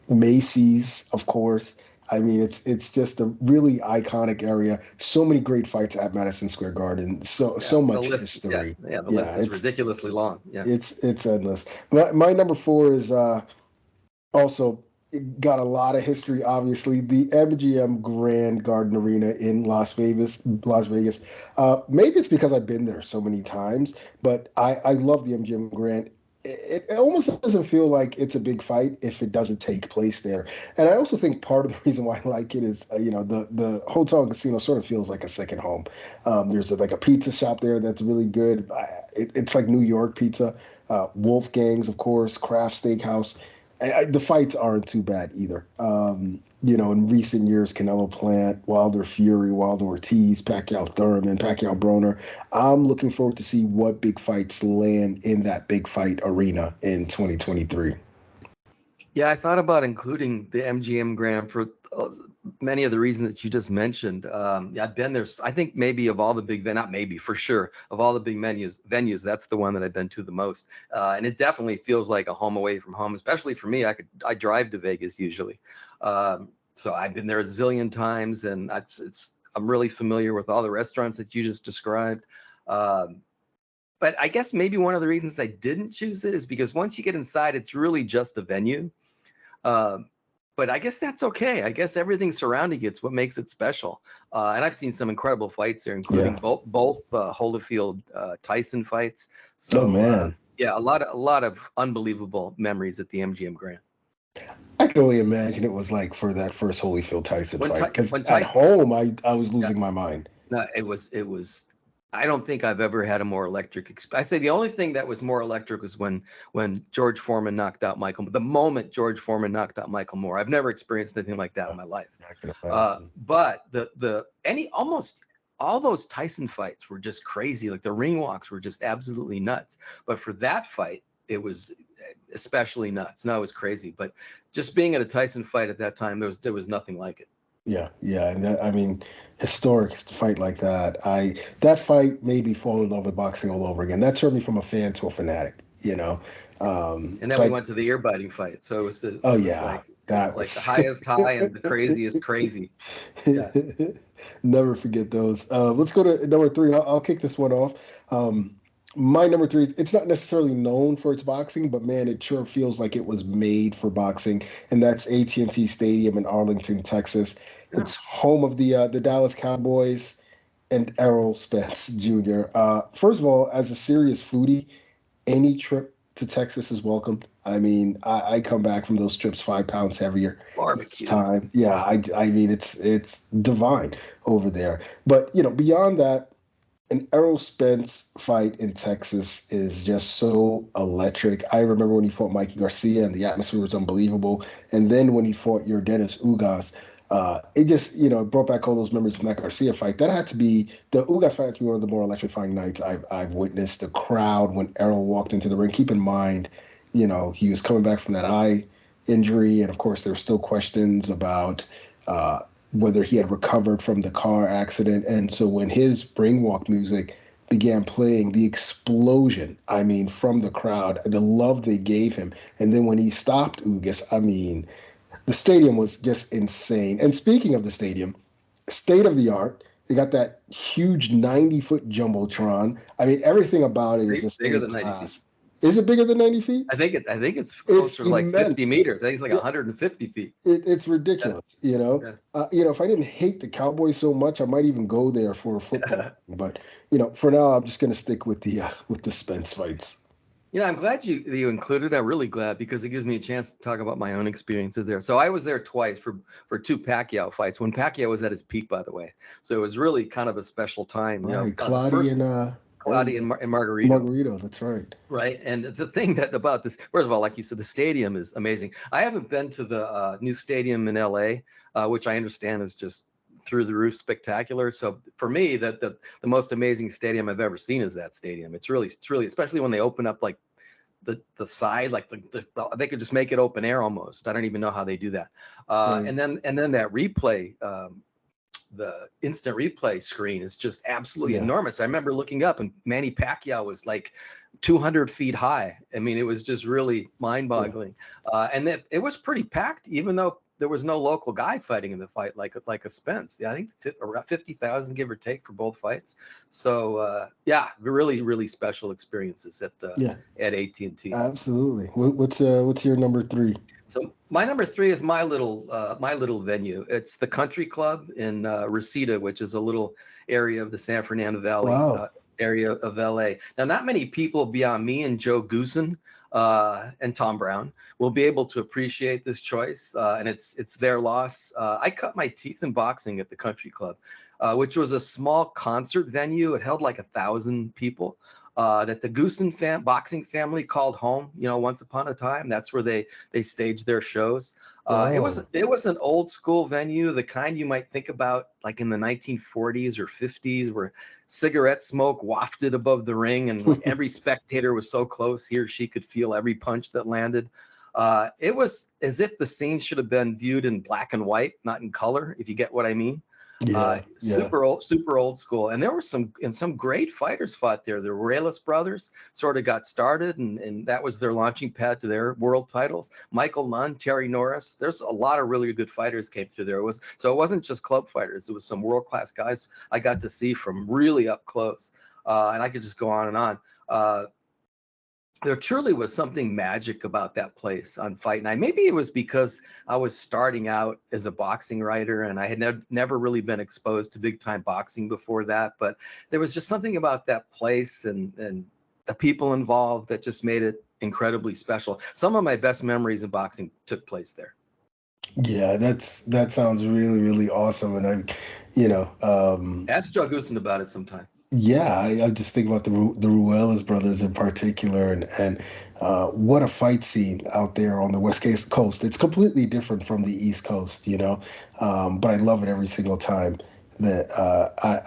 Macy's, of course. I mean, it's just a really iconic area. So many great fights at Madison Square Garden. So much history. The list is ridiculously long. Yeah, it's endless. My number 4 is also got a lot of history. Obviously, the MGM Grand Garden Arena in Las Vegas. Maybe it's because I've been there so many times, but I love the MGM Grand. It almost doesn't feel like it's a big fight if it doesn't take place there. And I also think part of the reason why I like it is, the hotel and casino sort of feels like a second home. There's like a pizza shop there that's really good. It's like New York pizza. Wolfgang's, of course, Kraft Steakhouse. The fights aren't too bad either. In recent years, Canelo Plant, Wilder Fury, Wilder Ortiz, Pacquiao Thurman, Pacquiao Broner. I'm looking forward to see what big fights land in that big fight arena in 2023. Yeah, I thought about including the MGM Grand for many of the reasons that you just mentioned. I've been there. I think maybe of all the big, not maybe for sure, of all the big venues, that's the one that I've been to the most. And it definitely feels like a home away from home, especially for me. I drive to Vegas usually. So I've been there a zillion times, and I'm really familiar with all the restaurants that you just described. But I guess maybe one of the reasons I didn't choose it is because once you get inside, it's really just a venue. But I guess that's okay. I guess everything surrounding it's what makes it special. And I've seen some incredible fights there, including both Holyfield Tyson fights. So, oh man, a lot of unbelievable memories at the MGM Grand. I can only imagine it was like for that first Holyfield Tyson fight, because at Tyson, home I was losing my mind. No, it was. I don't think I've ever had a more electric I say the only thing that was more electric was when George Foreman knocked out Michael. The moment George Foreman knocked out Michael Moore, I've never experienced anything like that in my life. But almost all those Tyson fights were just crazy. Like the ring walks were just absolutely nuts. But for that fight, it was especially nuts. No, it was crazy. But just being at a Tyson fight at that time, there was nothing like it. Yeah, and historic fight like that. That fight made me fall in love with boxing all over again. That turned me from a fan to a fanatic. And then we went to the ear-biting fight. So it was like the highest high and the craziest crazy. Yeah. Never forget those. Let's go to number 3. I'll kick this one off. My number 3, it's not necessarily known for its boxing, but man, it sure feels like it was made for boxing, and that's AT&T Stadium in Arlington, Texas. Yeah. It's home of the Dallas Cowboys and Errol Spence Jr. First of all, as a serious foodie, any trip to Texas is welcome. I mean, I come back from those trips 5 pounds heavier Barbecue. each time. Yeah, I mean, it's divine over there. But, beyond that, an Errol Spence fight in Texas is just so electric. I remember when he fought Mikey Garcia and the atmosphere was unbelievable. And then when he fought your Dennis Ugas, it just, brought back all those memories from that Garcia fight. That had to be, the Ugas fight had to be one of the more electrifying nights I've witnessed. The crowd when Errol walked into the ring. Keep in mind, he was coming back from that eye injury. And of course, there were still questions about whether he had recovered from the car accident. And so when his ring walk music began playing, the explosion, I mean, from the crowd, the love they gave him. And then when he stopped Ugas, I mean, the stadium was just insane. And speaking of the stadium, state of the art, they got that huge 90-foot Jumbotron. I mean, everything about it is just bigger than 90 feet. Is it bigger than 90 feet? I think it's closer to like immense. 50 meters. I think it's like 150 feet. It's ridiculous, Yeah. If I didn't hate the Cowboys so much, I might even go there for a football. But for now, I'm just going to stick with the Spence fights. I'm glad you included. I'm really glad because it gives me a chance to talk about my own experiences there. So I was there twice for 2 Pacquiao fights. When Pacquiao was at his peak, by the way. So it was really kind of a special time. Right, Claudia and Margarito. Margarito, that's right. Right. And the thing about this, first of all, like you said, the stadium is amazing. I haven't been to the new stadium in LA, which I understand is just through the roof spectacular. So for me, the most amazing stadium I've ever seen is that stadium. It's really, especially when they open up like the side, like they could just make it open air almost. I don't even know how they do that. Right. And then that replay, the instant replay screen is just absolutely enormous. I remember looking up and Manny Pacquiao was like 200 feet high. I mean, it was just really mind-boggling. And it was pretty packed, even though there was no local guy fighting in the fight like a Spence. Yeah, I think around 50,000 give or take for both fights. So really, really special experiences at AT&T. Absolutely. What's your number 3? So my number 3 is my little venue. It's the Country Club in Reseda, which is a little area of the San Fernando Valley area of LA. Now, not many people beyond me and Joe Goosen and Tom Brown will be able to appreciate this choice, and it's their loss. I cut my teeth in boxing at the Country Club, which was a small concert venue. It held like 1,000 people. That the Goosen boxing family called home, once upon a time. That's where they staged their shows. It was an old school venue, the kind you might think about like in the 1940s or 50s, where cigarette smoke wafted above the ring and like every spectator was so close he or she could feel every punch that landed. It was as if the scene should have been viewed in black and white, not in color, if you get what I mean. Super old school. And there were some great fighters fought there. The Ruelas brothers sort of got started, and that was their launching pad to their world titles. Michael Nunn, Terry Norris. There's a lot of really good fighters came through there. It wasn't just club fighters. It was some world-class guys I got to see from really up close. And I could just go on and on. There truly was something magic about that place on Fight Night. Maybe it was because I was starting out as a boxing writer and I had never really been exposed to big time boxing before that. But there was just something about that place and the people involved that just made it incredibly special. Some of my best memories in boxing took place there. Yeah, that sounds really, really awesome. And ask Joe Goosen about it sometime. Yeah, I just think about the Ruelas brothers in particular, and what a fight scene out there on the West Coast. It's completely different from the East Coast, but I love it every single time that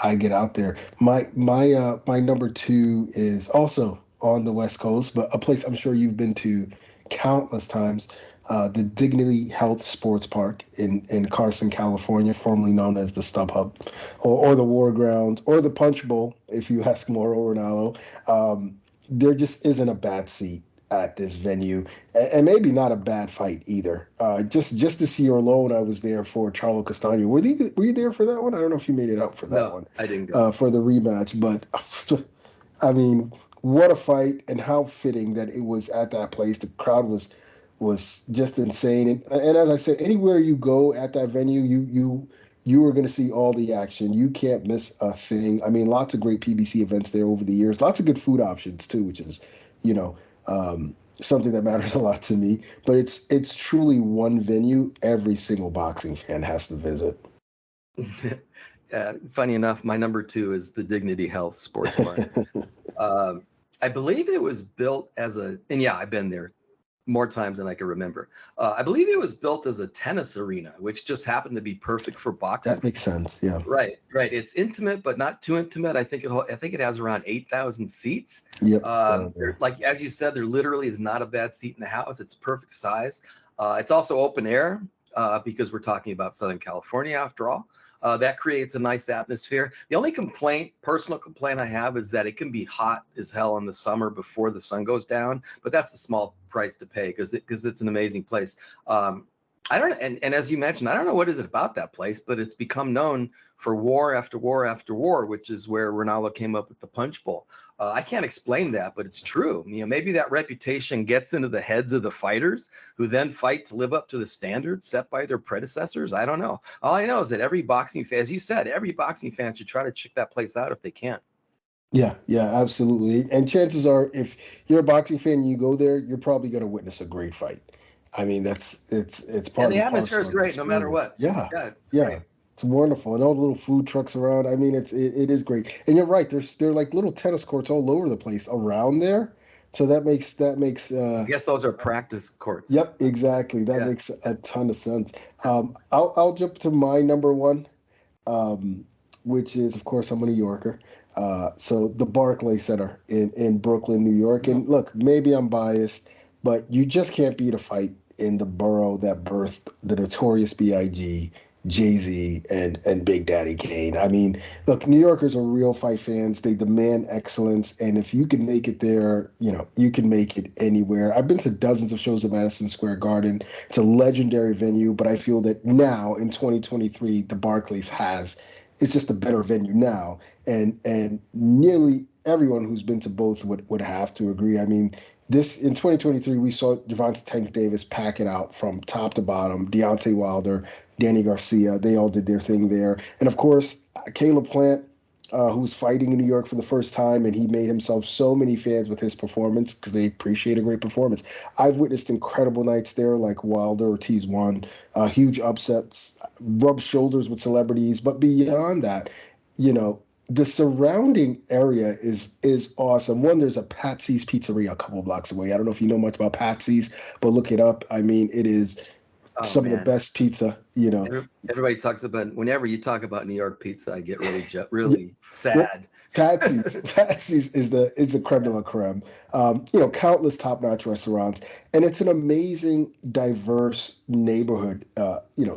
I get out there. My number 2 is also on the West Coast, but a place I'm sure you've been to countless times. The Dignity Health Sports Park in Carson, California, formerly known as the StubHub, or the War Grounds, or the Punch Bowl, if you ask Mauro Ranallo. There just isn't a bad seat at this venue, and maybe not a bad fight either. Just to see you alone, I was there for Charlo Castaño. Were you there for that one? I don't know if you made it out for that one. I didn't go. For the rematch, but I mean, what a fight, and how fitting that it was at that place. The crowd was just insane. And as I said, anywhere you go at that venue, you are going to see all the action. You can't miss a thing. I mean, lots of great PBC events there over the years. Lots of good food options too, which is, something that matters a lot to me. But it's truly one venue every single boxing fan has to visit. Funny enough, my number 2 is the Dignity Health Sports Bar. I believe it was built as and I've been there more times than I can remember. I believe it was built as a tennis arena, which just happened to be perfect for boxing. That makes sense. Yeah. Right. It's intimate, but not too intimate. I think it has around 8,000 seats. Yep. Like as you said, there literally is not a bad seat in the house. It's perfect size. It's also open air because we're talking about Southern California after all. That creates a nice atmosphere. The only personal complaint I have is that it can be hot as hell in the summer before the sun goes down, but that's a small price to pay because it's an amazing place. I don't, and as you mentioned, I don't know what is it about that place, but it's become known for war after war after war, which is where Ronaldo came up with the Punch Bowl. I can't explain that, but it's true. Maybe that reputation gets into the heads of the fighters who then fight to live up to the standards set by their predecessors. I don't know. All I know is that every boxing fan, as you said, every boxing fan should try to check that place out if they can. Yeah, absolutely. And chances are, if you're a boxing fan and you go there, you're probably going to witness a great fight. I mean, it's part of the atmosphere is great no matter what. Yeah. Great. It's wonderful, and all the little food trucks around. I mean, it is great. And you're right. There are like little tennis courts all over the place around there. So that makes. I guess those are practice courts. Yep, exactly. That makes a ton of sense. I'll jump to my number 1, which is, of course, I'm a New Yorker. So the Barclays Center in Brooklyn, New York. And look, maybe I'm biased, but you just can't beat a fight in the borough that birthed the Notorious B.I.G., Jay-Z, and Big Daddy Kane. I mean, look, New Yorkers are real fight fans. They demand excellence. And if you can make it there, you can make it anywhere. I've been to dozens of shows at Madison Square Garden. It's a legendary venue, but I feel that now in 2023, the Barclays it's just a better venue now. And nearly everyone who's been to both would have to agree. I mean, in 2023, we saw Gervonta Tank Davis pack it out from top to bottom. Deontay Wilder, Danny Garcia, they all did their thing there. And of course, Caleb Plant, who's fighting in New York for the first time, and he made himself so many fans with his performance because they appreciate a great performance. I've witnessed incredible nights there, like Wilder Ortiz won, huge upsets, rubbed shoulders with celebrities. But beyond that, the surrounding area is awesome. One, there's a Patsy's Pizzeria a couple blocks away. I don't know if you know much about Patsy's, but look it up. I mean, it is some of the best pizza, Everybody talks about, whenever you talk about New York pizza, I get really sad. Patsy's is the creme de la creme. Countless top-notch restaurants, and it's an amazing, diverse neighborhood,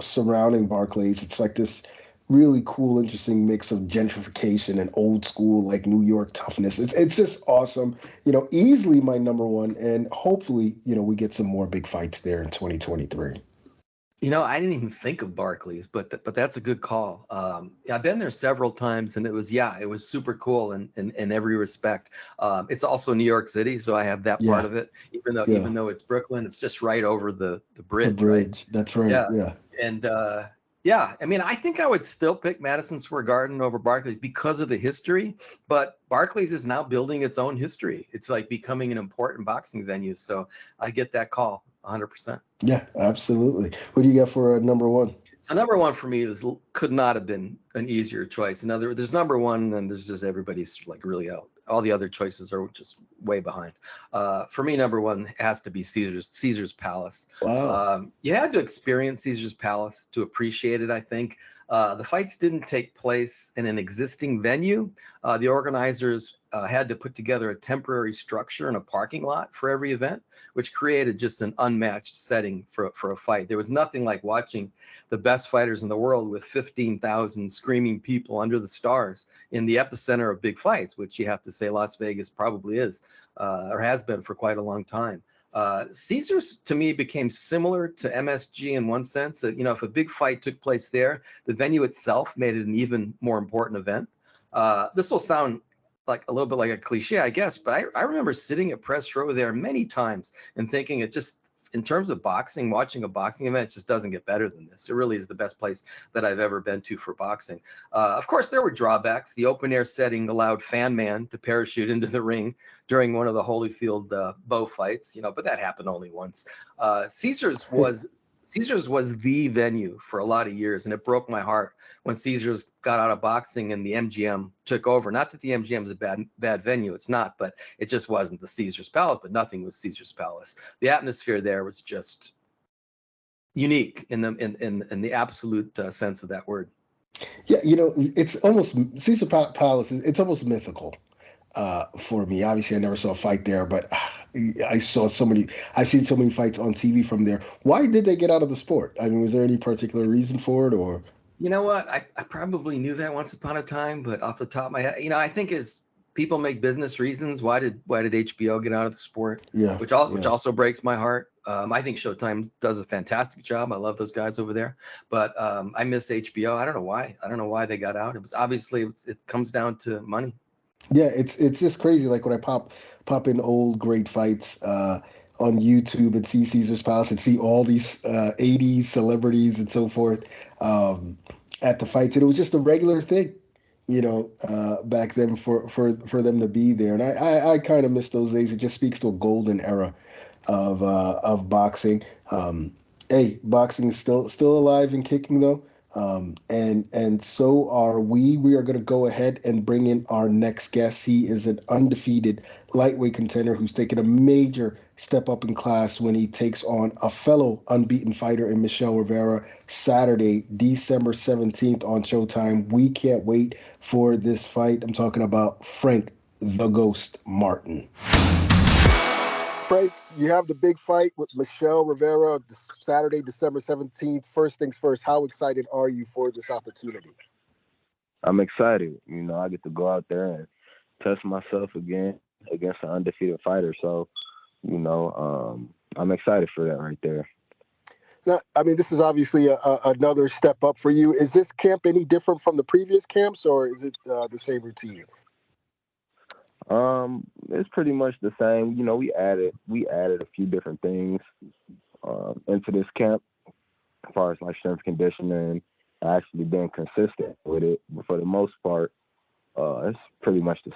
surrounding Barclays. It's like this really cool, interesting mix of gentrification and old school, like New York toughness. It's just awesome. Easily my number 1, and hopefully, we get some more big fights there in 2023. I didn't even think of Barclays, but that's a good call. I've been there several times, and it was super cool in every respect. It's also New York City, so I have that part of it. Even though it's Brooklyn, it's just right over the bridge. The bridge, right? That's right. Yeah. And I mean, I think I would still pick Madison Square Garden over Barclays because of the history, but Barclays is now building its own history. It's like becoming an important boxing venue, so I get that call 100%. Yeah, absolutely. What do you got for number 1? So number 1 for me could not have been an easier choice. In other words, there's number 1, and then there's just everybody's like really out. All the other choices are just way behind. For me, number 1 has to be Caesar's Palace. Wow. You had to experience Caesar's Palace to appreciate it, I think. The fights didn't take place in an existing venue. The organizers had to put together a temporary structure in a parking lot for every event, which created just an unmatched setting for a fight. There was nothing like watching the best fighters in the world with 15,000 screaming people under the stars in the epicenter of big fights, which you have to say Las Vegas probably is or has been for quite a long time. Caesars, to me, became similar to MSG in one sense that, if a big fight took place there, the venue itself made it an even more important event. This will sound like a little bit like a cliche, I guess, but I remember sitting at press row there many times and thinking it just in terms of boxing, watching a boxing event, it just doesn't get better than this. It really is the best place that I've ever been to for boxing. Of course, there were drawbacks. The open air setting allowed Fan Man to parachute into the ring during one of the Holyfield Bow fights, but that happened only once. Caesars was the venue for a lot of years, and it broke my heart when Caesars got out of boxing and the MGM took over. Not that the MGM is a bad venue, it's not, but it just wasn't the Caesars Palace. But nothing was Caesars Palace. The atmosphere there was just unique in the absolute sense of that word. Yeah, it's almost Caesar Palace. It's almost mythical for me. Obviously, I never saw a fight there, but I've seen so many fights on TV from there. Why did they get out of the sport? I mean, was there any particular reason for it, or? You know what? I probably knew that once upon a time, but off the top of my head, I think as people make business reasons, why did HBO get out of the sport? Yeah. Which also breaks my heart. I think Showtime does a fantastic job. I love those guys over there, but I miss HBO. I don't know why. I don't know why they got out. It was obviously it comes down to money. Yeah, it's just crazy. Like when I pop in old great fights on YouTube and see Caesar's Palace and see all these 80s celebrities and so forth at the fights, and it was just a regular thing, back then for them to be there. And I kind of miss those days. It just speaks to a golden era of boxing. Hey, boxing is still alive and kicking though. And so are we. We are going to go ahead and bring in our next guest. He is an undefeated lightweight contender who's taken a major step up in class when he takes on a fellow unbeaten fighter in Michel Rivera Saturday, December 17th on Showtime. We can't wait for this fight. I'm talking about Frank the Ghost Martin. Frank, you have the big fight with Michel Rivera Saturday, December 17th. First things first, how excited are you for this opportunity? I'm excited. I get to go out there and test myself again against an undefeated fighter. So, I'm excited for that right there. Now, I mean, this is obviously another step up for you. Is this camp any different from the previous camps, or is it the same routine? It's pretty much the same. We added a few different things into this camp as far as like strength conditioning, actually being consistent with it. But for the most part, it's pretty much the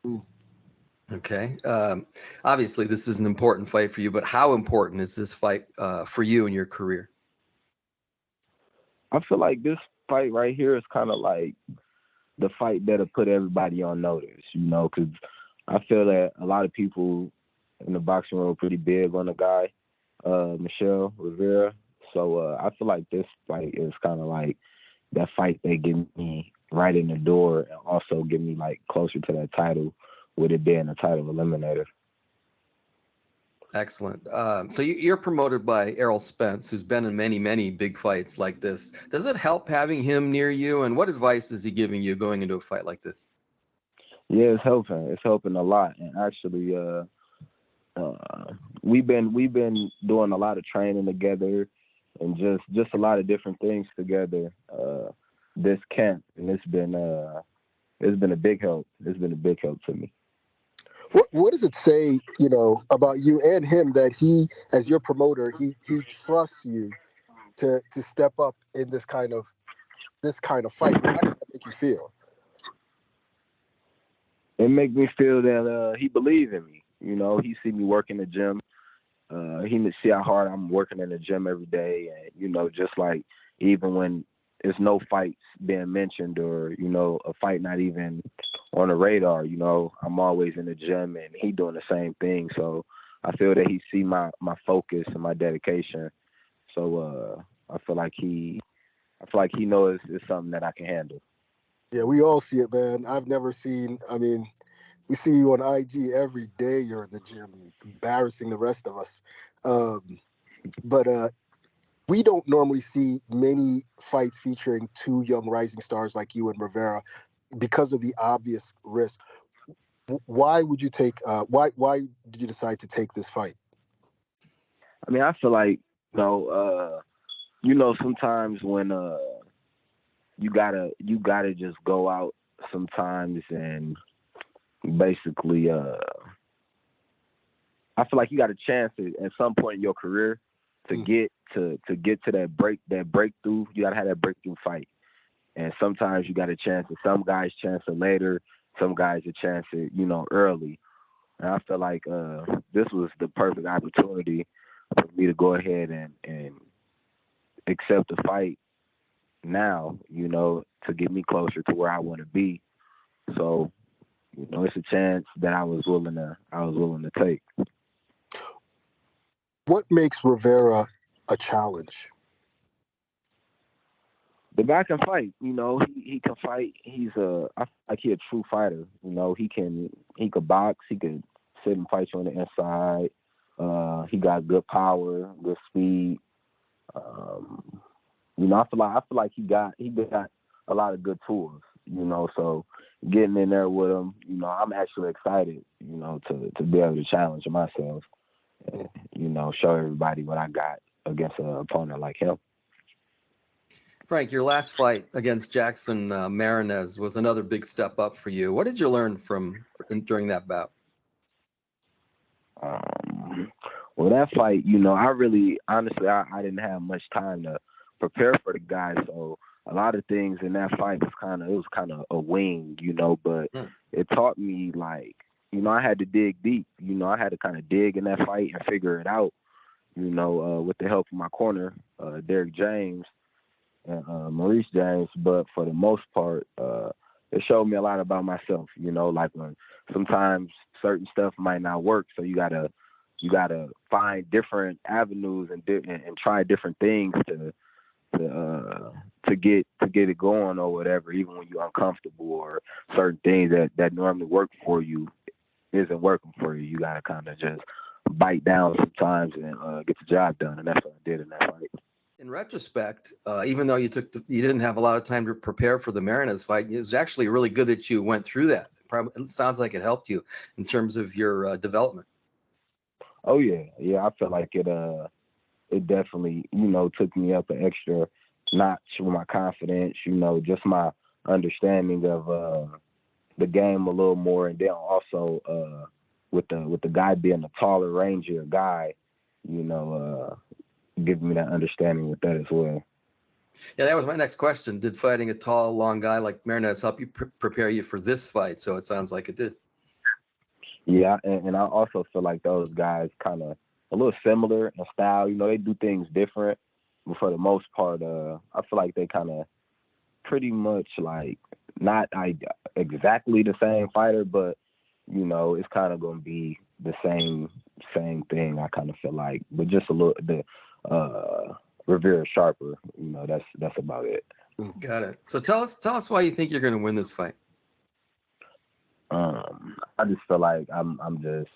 same. Okay. Obviously, this is an important fight for you, but how important is this fight for you in your career? I feel like this fight right here is kind of like the fight that'll put everybody on notice, because I feel that a lot of people in the boxing world are pretty big on the guy, Michel Rivera. So I feel like this fight is kind of like that fight that get me right in the door and also get me like closer to that title with it being a title eliminator. Excellent. So you're promoted by Errol Spence, who's been in many, many big fights like this. Does it help having him near you? And what advice is he giving you going into a fight like this? Yeah, it's helping. It's helping a lot. And actually, we've been doing a lot of training together and just a lot of different things together this camp. And it's been a big help. It's been a big help to me. What does it say, about you and him that he, as your promoter, he trusts you to step up in this kind of fight? How does that make you feel? It makes me feel that he believes in me. He see me work in the gym. He see how hard I'm working in the gym every day, and just like even when there's no fights being mentioned or a fight not even on the radar, I'm always in the gym and he doing the same thing. So I feel that he see my focus and my dedication. So I feel like he knows it's something that I can handle. Yeah, we all see it, man. I've never seen. I mean, we see you on IG every day. You're in the gym, embarrassing the rest of us. But we don't normally see many fights featuring two young rising stars like you and Rivera because of the obvious risk. Why would you take? Why did you decide to take this fight? I mean, I feel like sometimes when you gotta just go out sometimes and basically I feel like you got a chance at some point in your career to get to that breakthrough. You got to have that breakthrough fight. And sometimes you got a chance at some guys chance it later, some guys a chance it, early. And I feel like this was the perfect opportunity for me to go ahead and accept the fight now, to get me closer to where I want to be. So, it's a chance that I was willing to take. What makes Rivera a challenge? The guy can fight, he can fight. I feel like he's a true fighter. He can box, he can sit and fight you on the inside. He got good power, good speed. I feel like he got a lot of good tools, so getting in there with him, I'm actually excited, to be able to challenge myself and, show everybody what I got against an opponent like him. Frank, your last fight against Jackson Marinez was another big step up for you. What did you learn during that bout? Well, that fight, I didn't have much time to prepare for the guy, so a lot of things in that fight was kind of a wing, but it taught me, like, I had to dig deep. I had to kind of dig in that fight and figure it out, with the help of my corner, Derek James and Maurice James. But for the most part, it showed me a lot about myself, like when sometimes certain stuff might not work, so you gotta find different avenues and try different things to get it going or whatever, even when you're uncomfortable or certain things that normally work for you isn't working for you. You gotta kind of just bite down sometimes and get the job done, and that's what I did in that fight. In retrospect, even though you didn't have a lot of time to prepare for the Marinez fight, it was actually really good that you went through that. It sounds like it helped you in terms of your development. Oh yeah. I feel like it definitely, took me up an extra notch with my confidence, just my understanding of the game a little more, and then also with the guy being a taller, rangier guy, giving me that understanding with that as well. Yeah, that was my next question. Did fighting a tall, long guy like Marinez help you prepare you for this fight? So it sounds like it did. Yeah, and I also feel like those guys kind of a little similar in style. They do things different, but for the most part, I feel like they kind of pretty much like not exactly the same fighter, but it's kind of going to be the same thing. I kind of feel like, but just a little Rivera sharper. That's about it. Got it. So tell us why you think you're going to win this fight. I just feel like I'm just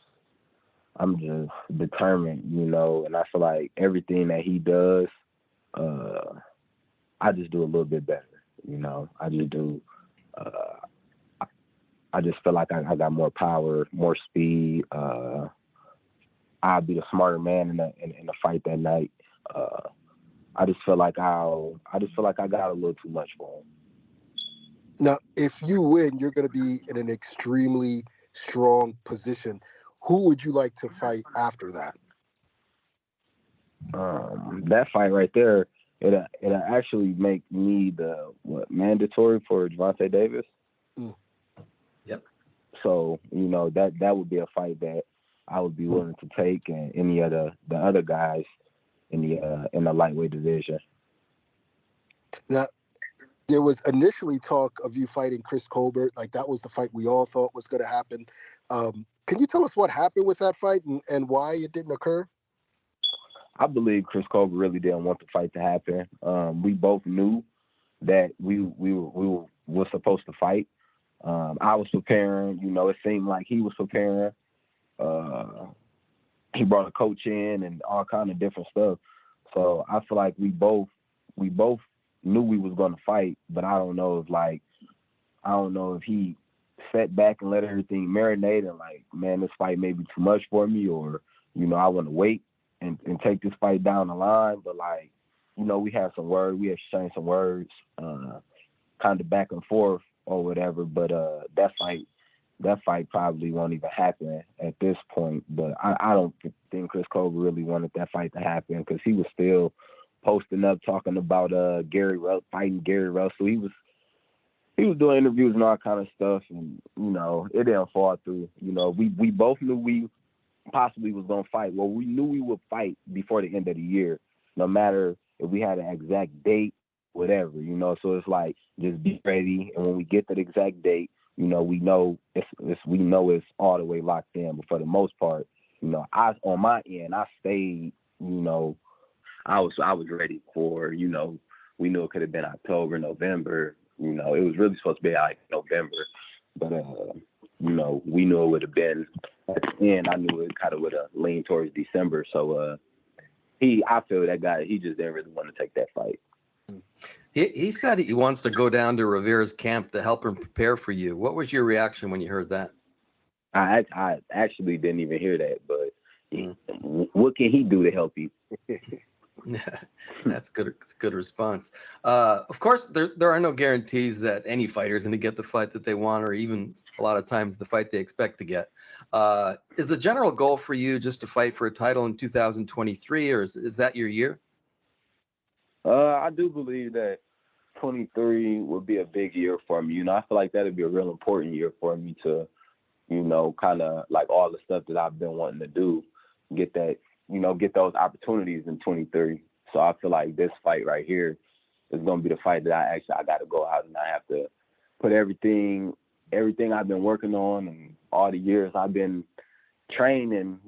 determined, and I feel like everything that he does, I just do a little bit better, I just do. I just feel like I got more power, more speed. I'll be the smarter man in the fight that night. I just feel like I got a little too much for him. Now, if you win, you're going to be in an extremely strong position. Who would you like to fight after that? That fight right there, it'll actually make me mandatory for Gervonta Davis. Yep. So that would be a fight that I would be willing to take, and any of the other guys in the lightweight division. Now, there was initially talk of you fighting Chris Colbert. Like, that was the fight we all thought was going to happen. Can you tell us what happened with that fight and why it didn't occur? I believe Chris Colbert really didn't want the fight to happen. We both knew that we were supposed to fight. I was preparing. It seemed like he was preparing. He brought a coach in and all kind of different stuff. So I feel like we both knew we was going to fight, but I don't know if he sat back and let everything marinate and like, man, this fight may be too much for me, or I want to wait and take this fight down the line. But like, we had some words, we exchanged some words, kind of back and forth or whatever. But that fight that fight probably won't even happen at this point. But I don't think Chris Colby really wanted that fight to happen because he was still posting up talking about fighting Gary Russell. He was doing interviews and all kind of stuff, and it didn't fall through. We both knew we possibly was gonna fight. Well, we knew we would fight before the end of the year, no matter if we had an exact date, whatever. So it's like just be ready, and when we get to the exact date, we know it's all the way locked in. But for the most part, I on my end, I stayed. I was ready for. We knew it could have been October, November. It was really supposed to be like November, but we knew it would have been at the end. I knew it kind of would have leaned towards December. So I feel that guy, he just didn't really want to take that fight. He said he wants to go down to Rivera's camp to help him prepare for you. What was your reaction when you heard that? I actually didn't even hear that, but what can he do to help you? That's good. It's a good response. Of course, there are no guarantees that any fighter is going to get the fight that they want, or even a lot of times the fight they expect to get. Is the general goal for you just to fight for a title in 2023, or is that your year? I do believe that 23 would be a big year for me. I feel like that would be a real important year for me to, kind of like all the stuff that I've been wanting to do, get those opportunities in 23. So I feel like this fight right here is going to be the fight that I got to go out and I have to put everything I've been working on and all the years I've been training,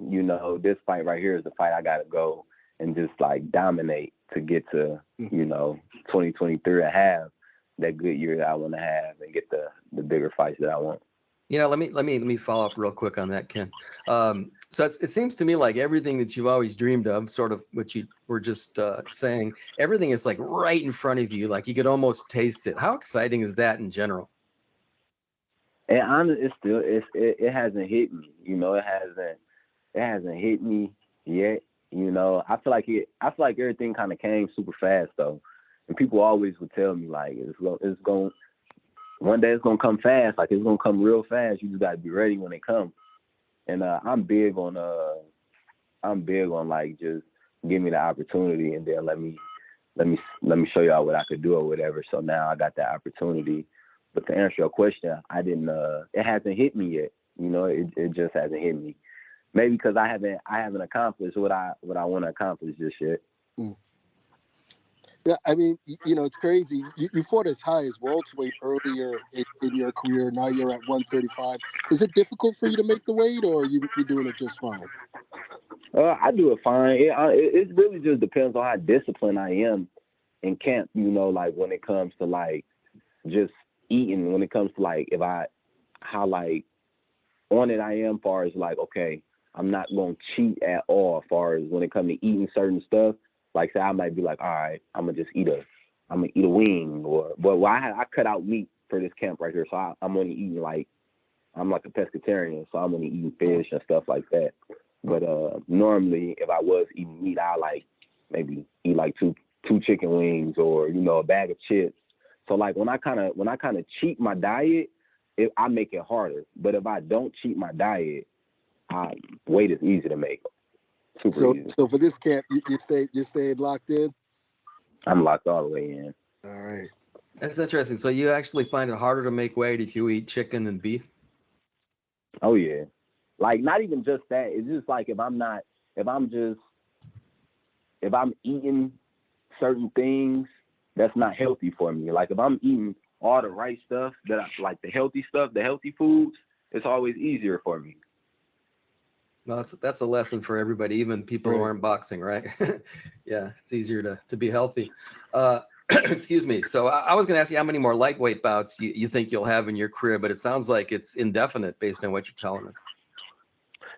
this fight right here is the fight I got to go and just like dominate to get to, 2023 and have that good year that I want to have and get the bigger fights that I want. Let me follow up real quick on that, Ken. So it seems to me like everything that you've always dreamed of, sort of what you were just saying, everything is like right in front of you, like you could almost taste it. How exciting is that in general? And honestly, it hasn't hit me. It hasn't hit me yet. I feel like everything kind of came super fast though, and people always would tell me like it's going. One day it's gonna come fast, like it's gonna come real fast. You just gotta be ready when it comes. And I'm big on like just give me the opportunity and then let me show y'all what I could do or whatever. So now I got that opportunity. But to answer your question, it hasn't hit me yet. It just hasn't hit me. Maybe because I haven't accomplished what I want to accomplish just yet. Yeah, I mean, it's crazy. You fought as high as welterweight earlier in your career. Now you're at 135. Is it difficult for you to make the weight, or you're doing it just fine? I do it fine. It really just depends on how disciplined I am in camp. Like when it comes to like just eating. When it comes to like how like on it I am, far as like okay, I'm not gonna cheat at all. Far as when it comes to eating certain stuff. Like say I might be like, all right, I'm gonna eat a wing, I cut out meat for this camp right here, so I'm only eating like I'm like a pescatarian, so I'm only eating fish and stuff like that. But normally, if I was eating meat, I like maybe eat like two chicken wings or a bag of chips. So like when I kind of cheat my diet, I make it harder. But if I don't cheat my diet, weight is easy to make. So for this camp, you stayed locked in? I'm locked all the way in. All right. That's interesting. So you actually find it harder to make weight if you eat chicken and beef? Oh yeah. Like not even just that. It's just like if I'm eating certain things that's not healthy for me. Like if I'm eating all the right stuff that I like, the healthy stuff, the healthy foods, it's always easier for me. No, that's a lesson for everybody, even people who aren't boxing, right? Yeah, it's easier to be healthy. Excuse me. So I was going to ask you how many more lightweight bouts you think you'll have in your career, but it sounds like it's indefinite based on what you're telling us.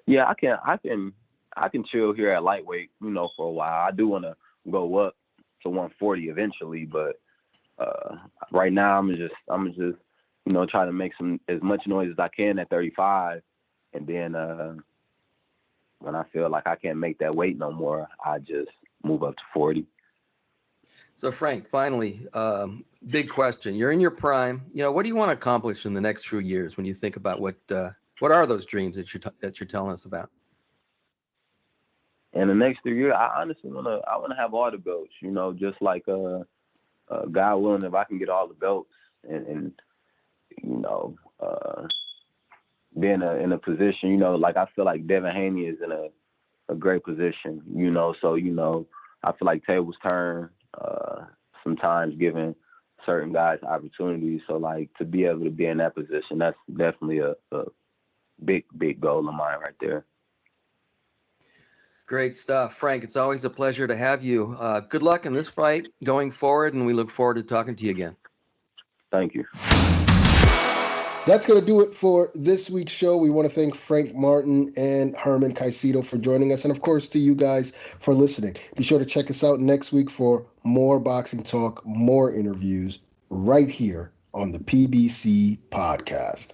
Yeah, I can chill here at lightweight, for a while. I do want to go up to 140 eventually, but right now I'm just try to make as much noise as I can at 35, and then when I feel like I can't make that weight no more, I just move up to 40. So Frank, finally, big question. You're in your prime. What do you want to accomplish in the next few years when you think about what are those dreams that you're telling us about? In the next 3 years, I honestly wanna have all the belts. Just like God willing, if I can get all the belts and be in a position, like I feel like Devin Haney is in a great position, so I feel like tables turn sometimes giving certain guys opportunities. So like to be able to be in that position, that's definitely a big goal of mine right there. Great stuff. Frank, it's always a pleasure to have you. Good luck in this fight going forward, and we look forward to talking to you again. Thank you. That's going to do it for this week's show. We want to thank Frank Martin and Herman Caicedo for joining us, and of course to you guys for listening. Be sure to check us out next week for more boxing talk, more interviews right here on the PBC Podcast.